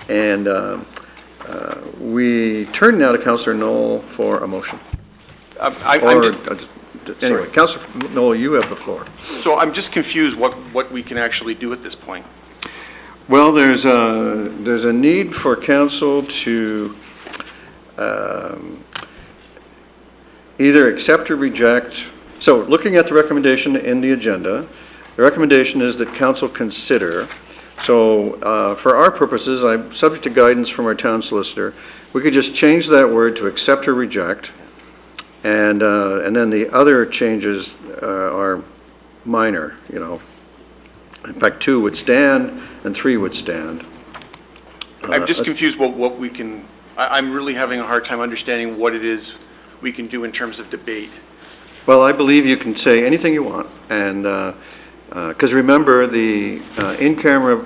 And we turn now to Councillor Knoll for a motion. Anyway, Councillor Knoll, you have the floor. So I'm just confused what we can actually do at this point. Well, there's a need for council to either accept or reject. So looking at the recommendation in the agenda, the recommendation is that council consider. So for our purposes, I'm subject to guidance from our town solicitor. We could just change that word to accept or reject. And then the other changes are minor, you know. In fact, 2 would stand and 3 would stand. I'm just confused what we can, I'm really having a hard time understanding what it is we can do in terms of debate. Well, I believe you can say anything you want, and, because remember, the in-camera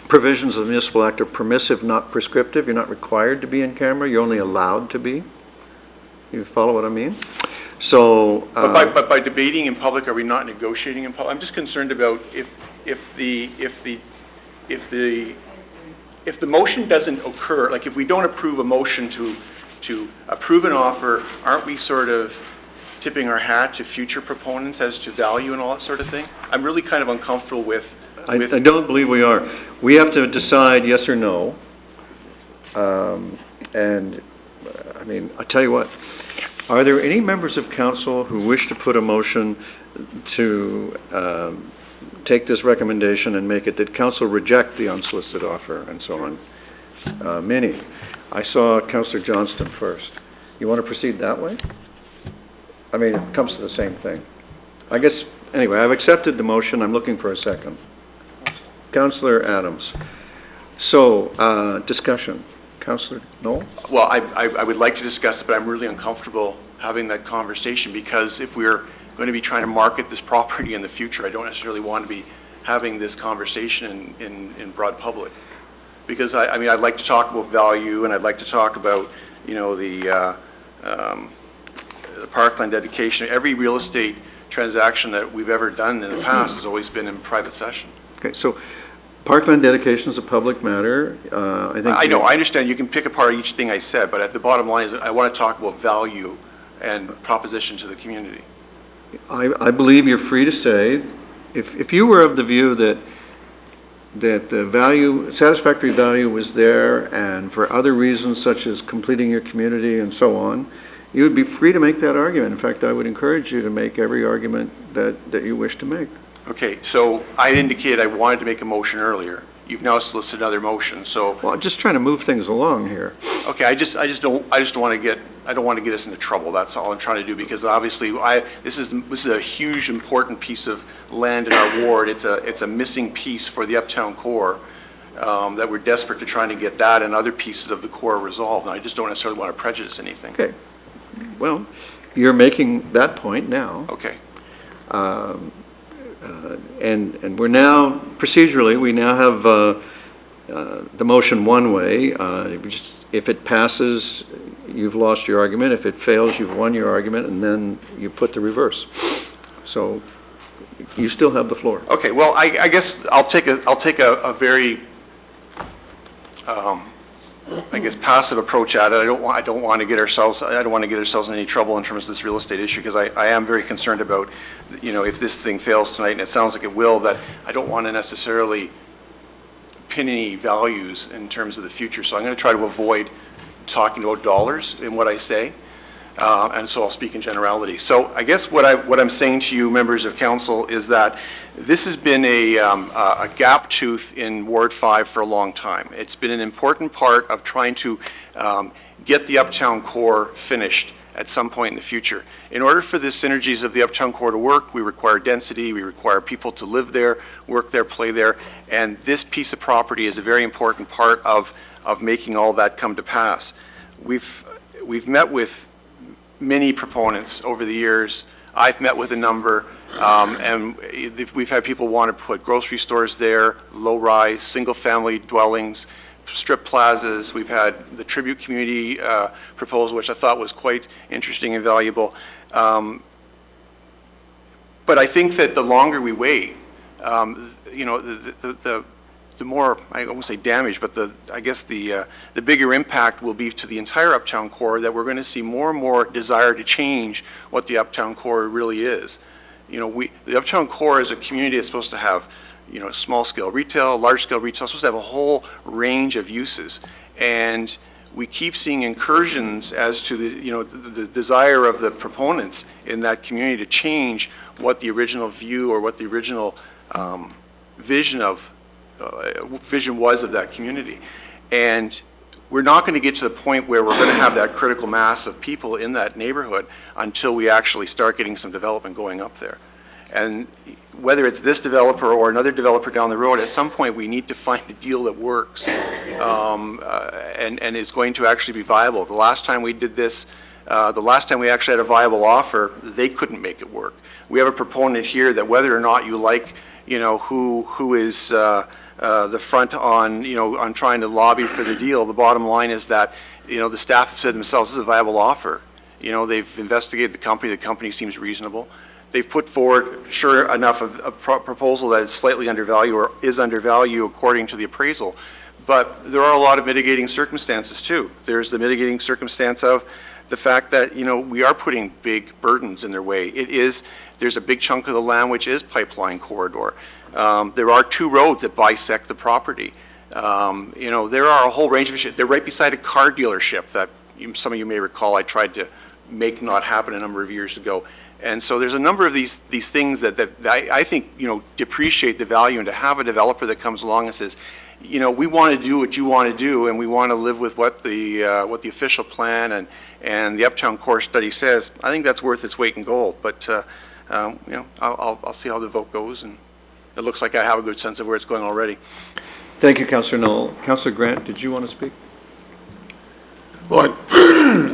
provisions of the Municipal Act are permissive, not prescriptive. You're not required to be in camera, you're only allowed to be. You follow what I mean? So. But by debating in public, are we not negotiating in public? I'm just concerned about if the motion doesn't occur, like if we don't approve a motion to approve an offer, aren't we sort of tipping our hat to future proponents as to value and all that sort of thing? I'm really kind of uncomfortable with. I don't believe we are. We have to decide yes or no. And I mean, I'll tell you what, are there any members of council who wish to put a motion to take this recommendation and make it that council reject the unsolicited offer and so on? Many. I saw Councillor Johnston first. You want to proceed that way? I mean, it comes to the same thing. I guess, anyway, I've accepted the motion. I'm looking for a second. Councillor Adams. So, discussion. Councillor Knoll? Well, I would like to discuss it, but I'm really uncomfortable having that conversation because if we're going to be trying to market this property in the future, I don't necessarily want to be having this conversation in broad public. Because I mean, I'd like to talk about value, and I'd like to talk about, you know, the parkland dedication. Every real estate transaction that we've ever done in the past has always been in private session. Okay, so parkland dedication is a public matter. I know, I understand you can pick apart each thing I said, but at the bottom line is I want to talk about value and proposition to the community. I believe you're free to say, if you were of the view that the value, satisfactory value was there, and for other reasons such as completing your community and so on, you would be free to make that argument. In fact, I would encourage you to make every argument that you wish to make. Okay, so I indicated I wanted to make a motion earlier. You've now solicited another motion, so. Well, I'm just trying to move things along here. Okay, I just don't want to get, I don't want to get us into trouble. That's all I'm trying to do, because obviously this is a huge important piece of land in our ward. It's a missing piece for the uptown core that we're desperate to trying to get that and other pieces of the core resolved. And I just don't necessarily want to prejudice anything. Okay. Well, you're making that point now. Okay. And we're now, procedurally, we now have the motion one way. If it passes, you've lost your argument. If it fails, you've won your argument, and then you put the reverse. So you still have the floor. Okay, well, I guess I'll take a very I guess passive approach at it. I don't want to get ourselves in any trouble in terms of this real estate issue, because I am very concerned about, you know, if this thing fails tonight, and it sounds like it will, that I don't want to necessarily pin any values in terms of the future. So I'm going to try to avoid talking about dollars in what I say, and so I'll speak in generality. So I guess what I'm saying to you, members of council, is that this has been a gap tooth in Ward 5 for a long time. It's been an important part of trying to get the uptown core finished at some point in the future. In order for the synergies of the uptown core to work, we require density, we require people to live there, work there, play there, and this piece of property is a very important part of making all that come to pass. We've met with many proponents over the years. I've met with a number, and we've had people want to put grocery stores there, low-rise, single-family dwellings, strip plazas. We've had the Tribute Community proposal, which I thought was quite interesting and valuable. But I think that the longer we wait, you know, the more, I won't say damage, but I guess the bigger impact will be to the entire uptown core, that we're going to see more and more desire to change what the uptown core really is. You know, the uptown core as a community is supposed to have, you know, small-scale retail, large-scale retail, it's supposed to have a whole range of uses. And we keep seeing incursions as to the desire of the proponents in that community to change what the original view or what the original vision was of that community. And we're not going to get to the point where we're going to have that critical mass of people in that neighborhood until we actually start getting some development going up there. And whether it's this developer or another developer down the road, at some point we need to find a deal that works and is going to actually be viable. The last time we did this, the last time we actually had a viable offer, they couldn't make it work. We have a proponent here that whether or not you like, who is the front on, on trying to lobby for the deal, the bottom line is that, the staff have said themselves, this is a viable offer. They've investigated the company seems reasonable. They've put forward, sure enough, a proposal that is slightly undervalued or is undervalued according to the appraisal. But there are a lot of mitigating circumstances too. There's the mitigating circumstance of the fact that, we are putting big burdens in their way. There's a big chunk of the land which is pipeline corridor. There are 2 roads that bisect the property. There are a whole range of issues. They're right beside a car dealership that some of you may recall I tried to make not happen a number of years ago. And so there's a number of these things that I think, depreciate the value, and to have a developer that comes along and says, we want to do what you want to do, and we want to live with what the official plan and the Uptown Core study says. I think that's worth its weight in gold. But I'll see how the vote goes, and it looks like I have a good sense of where it's going already. Thank you, Councillor Knoll. Councillor Grant, did you want to speak? Well,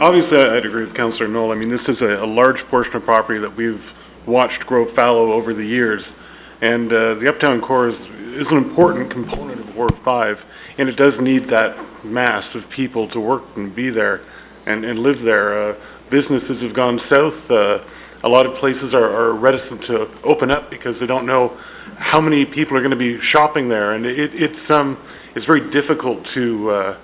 obviously, I'd agree with Councillor Knoll. I mean, this is a large portion of property that we've watched grow fallow over the years. And the Uptown Core is an important component of Ward 5, and it does need that mass of people to work and be there and live there. Businesses have gone south. A lot of places are reticent to open up because they don't know how many people are going to be shopping there. And it's very difficult to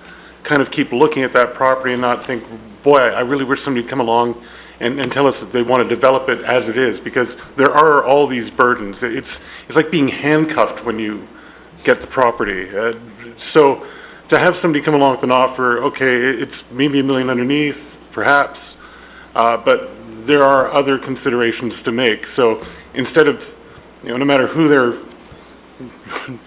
kind of keep looking at that property and not think, boy, I really wish somebody would come along and tell us that they want to develop it as it is, because there are all these burdens. It's like being handcuffed when you get the property. So to have somebody come along with an offer, okay, it's maybe $1 million underneath, perhaps, but there are other considerations to make. So instead of, no matter who they're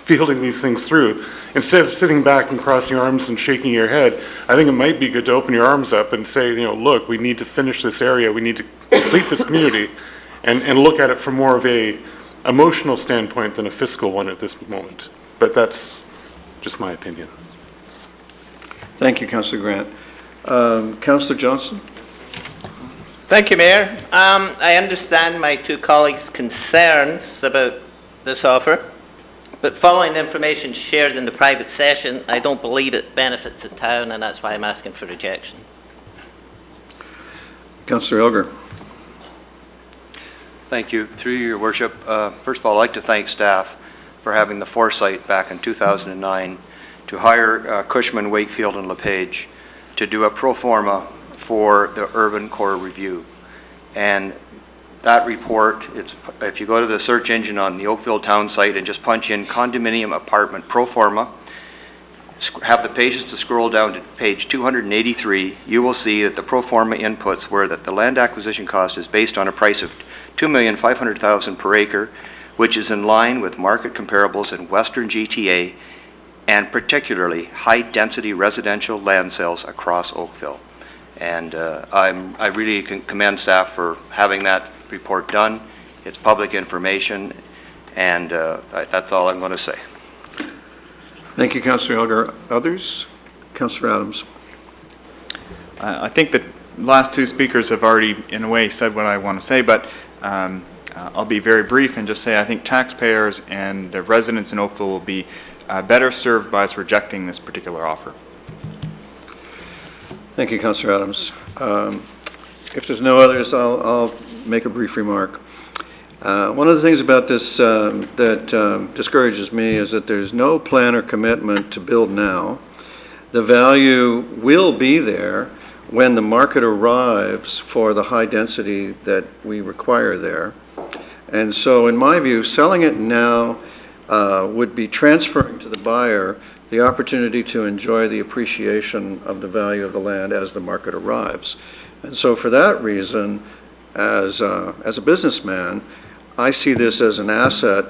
fielding these things through, instead of sitting back and crossing your arms and shaking your head, I think it might be good to open your arms up and say, look, we need to finish this area, we need to complete this community, and look at it from more of a emotional standpoint than a fiscal one at this moment. But that's just my opinion. Thank you, Councillor Grant. Councillor Johnson? Thank you, Mayor. I understand my 2 colleagues' concerns about this offer, but following the information shared in the private session, I don't believe it benefits the town, and that's why I'm asking for rejection. Councillor Elgar. Thank you. Through your worship, first of all, I'd like to thank staff for having the foresight back in 2009 to hire Cushman, Wakefield, and LePage to do a pro forma for the urban core review. And that report, if you go to the search engine on the Oakville town site and just punch in condominium apartment pro forma, have the patience to scroll down to page 283, you will see that the pro forma inputs were that the land acquisition cost is based on a price of $2,500,000 per acre, which is in line with market comparables in Western GTA and particularly high-density residential land sales across Oakville. And I really commend staff for having that report done. It's public information, and that's all I'm going to say. Thank you, Councillor Elgar. Others? Councillor Adams. I think the last 2 speakers have already, in a way, said what I want to say, but I'll be very brief and just say I think taxpayers and the residents in Oakville will be better served by us rejecting this particular offer. Thank you, Councillor Adams. If there's no others, I'll make a brief remark. One of the things about this that discourages me is that there's no plan or commitment to build now. The value will be there when the market arrives for the high density that we require there. And so in my view, selling it now would be transferring to the buyer the opportunity to enjoy the appreciation of the value of the land as the market arrives. And so for that reason, as a businessman, I see this as an asset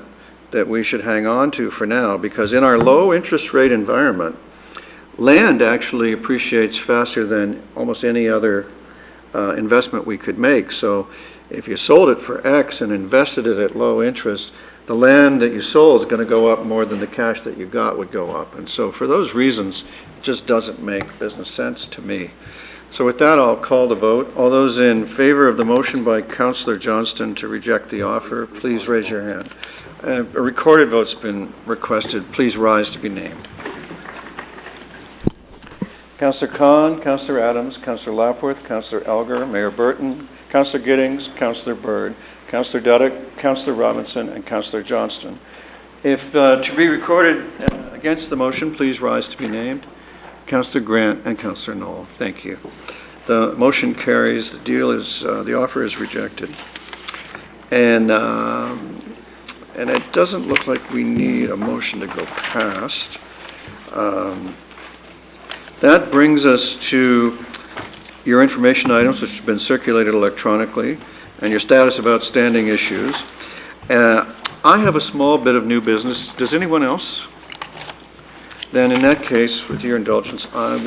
that we should hang on to for now, because in our low interest rate environment, land actually appreciates faster than almost any other investment we could make. So if you sold it for X and invested it at low interest, the land that you sold is going to go up more than the cash that you got would go up. And so for those reasons, it just doesn't make business sense to me. So with that, I'll call the vote. All those in favor of the motion by Councillor Johnston to reject the offer, please raise your hand. A recorded vote's been requested. Please rise to be named. Councillor Khan, Councillor Adams, Councillor Lapworth, Councillor Elgar, Mayor Burton, Councillor Giddings, Councillor Byrd, Councillor Duddick, Councillor Robinson, and Councillor Johnston. If to be recorded against the motion, please rise to be named. Councillor Grant and Councillor Knoll. Thank you. The motion carries. The deal is, the offer is rejected. And it doesn't look like we need a motion to go past. That brings us to your information items, which have been circulated electronically, and your status of outstanding issues. I have a small bit of new business. Does anyone else? Then in that case, with your indulgence, I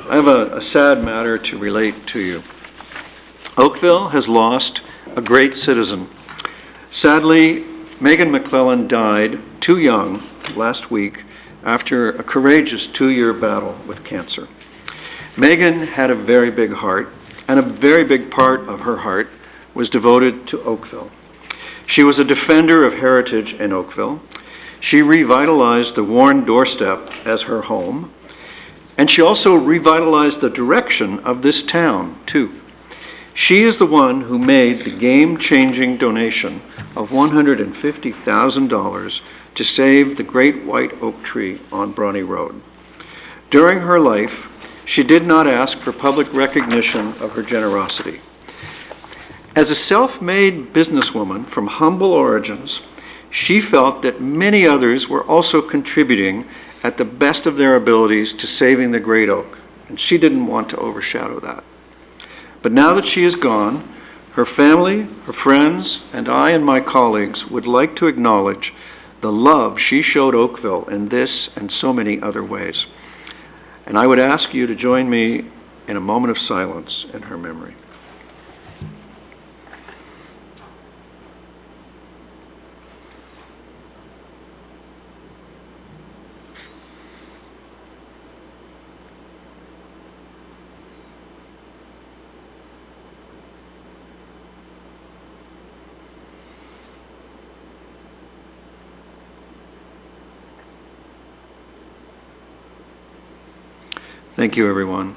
have a sad matter to relate to you. Oakville has lost a great citizen. Sadly, Megan McClellan died too young last week after a courageous 2-year battle with cancer. Megan had a very big heart, and a very big part of her heart was devoted to Oakville. She was a defender of heritage in Oakville. She revitalized the worn doorstep as her home, and she also revitalized the direction of this town, too. She is the one who made the game-changing donation of $150,000 to save the great white oak tree on Bronte Road. During her life, she did not ask for public recognition of her generosity. As a self-made businesswoman from humble origins, she felt that many others were also contributing at the best of their abilities to saving the great oak, and she didn't want to overshadow that. But now that she is gone, her family, her friends, and I and my colleagues would like to acknowledge the love she showed Oakville in this and so many other ways. And I would ask you to join me in a moment of silence in her memory. Thank you, everyone.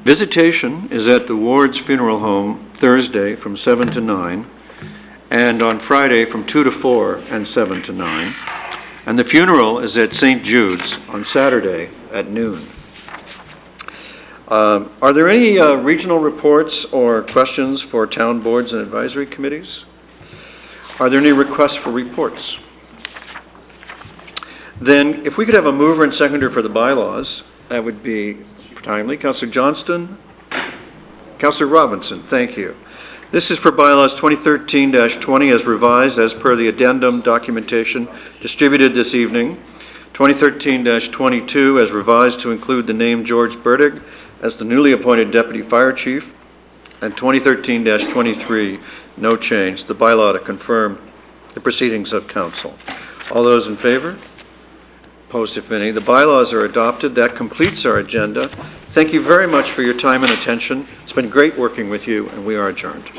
Visitation is at the Ward's Funeral Home Thursday from 7 to 9, and on Friday from 2 to 4 and 7 to 9. And the funeral is at St. Jude's on Saturday at noon. Are there any regional reports or questions for town boards and advisory committees? Are there any requests for reports? Then, if we could have a mover and seconder for the bylaws, that would be timely. Councillor Johnston? Councillor Robinson, thank you. This is for bylaws 2013-20 as revised as per the addendum documentation distributed this evening. 2013-22 as revised to include the name George Burdig as the newly appointed Deputy Fire Chief. And 2013-23, no change. The bylaw to confirm the proceedings of council. All those in favor? Opposed, if any. The bylaws are adopted. That completes our agenda. Thank you very much for your time and attention. It's been great working with you, and we are adjourned.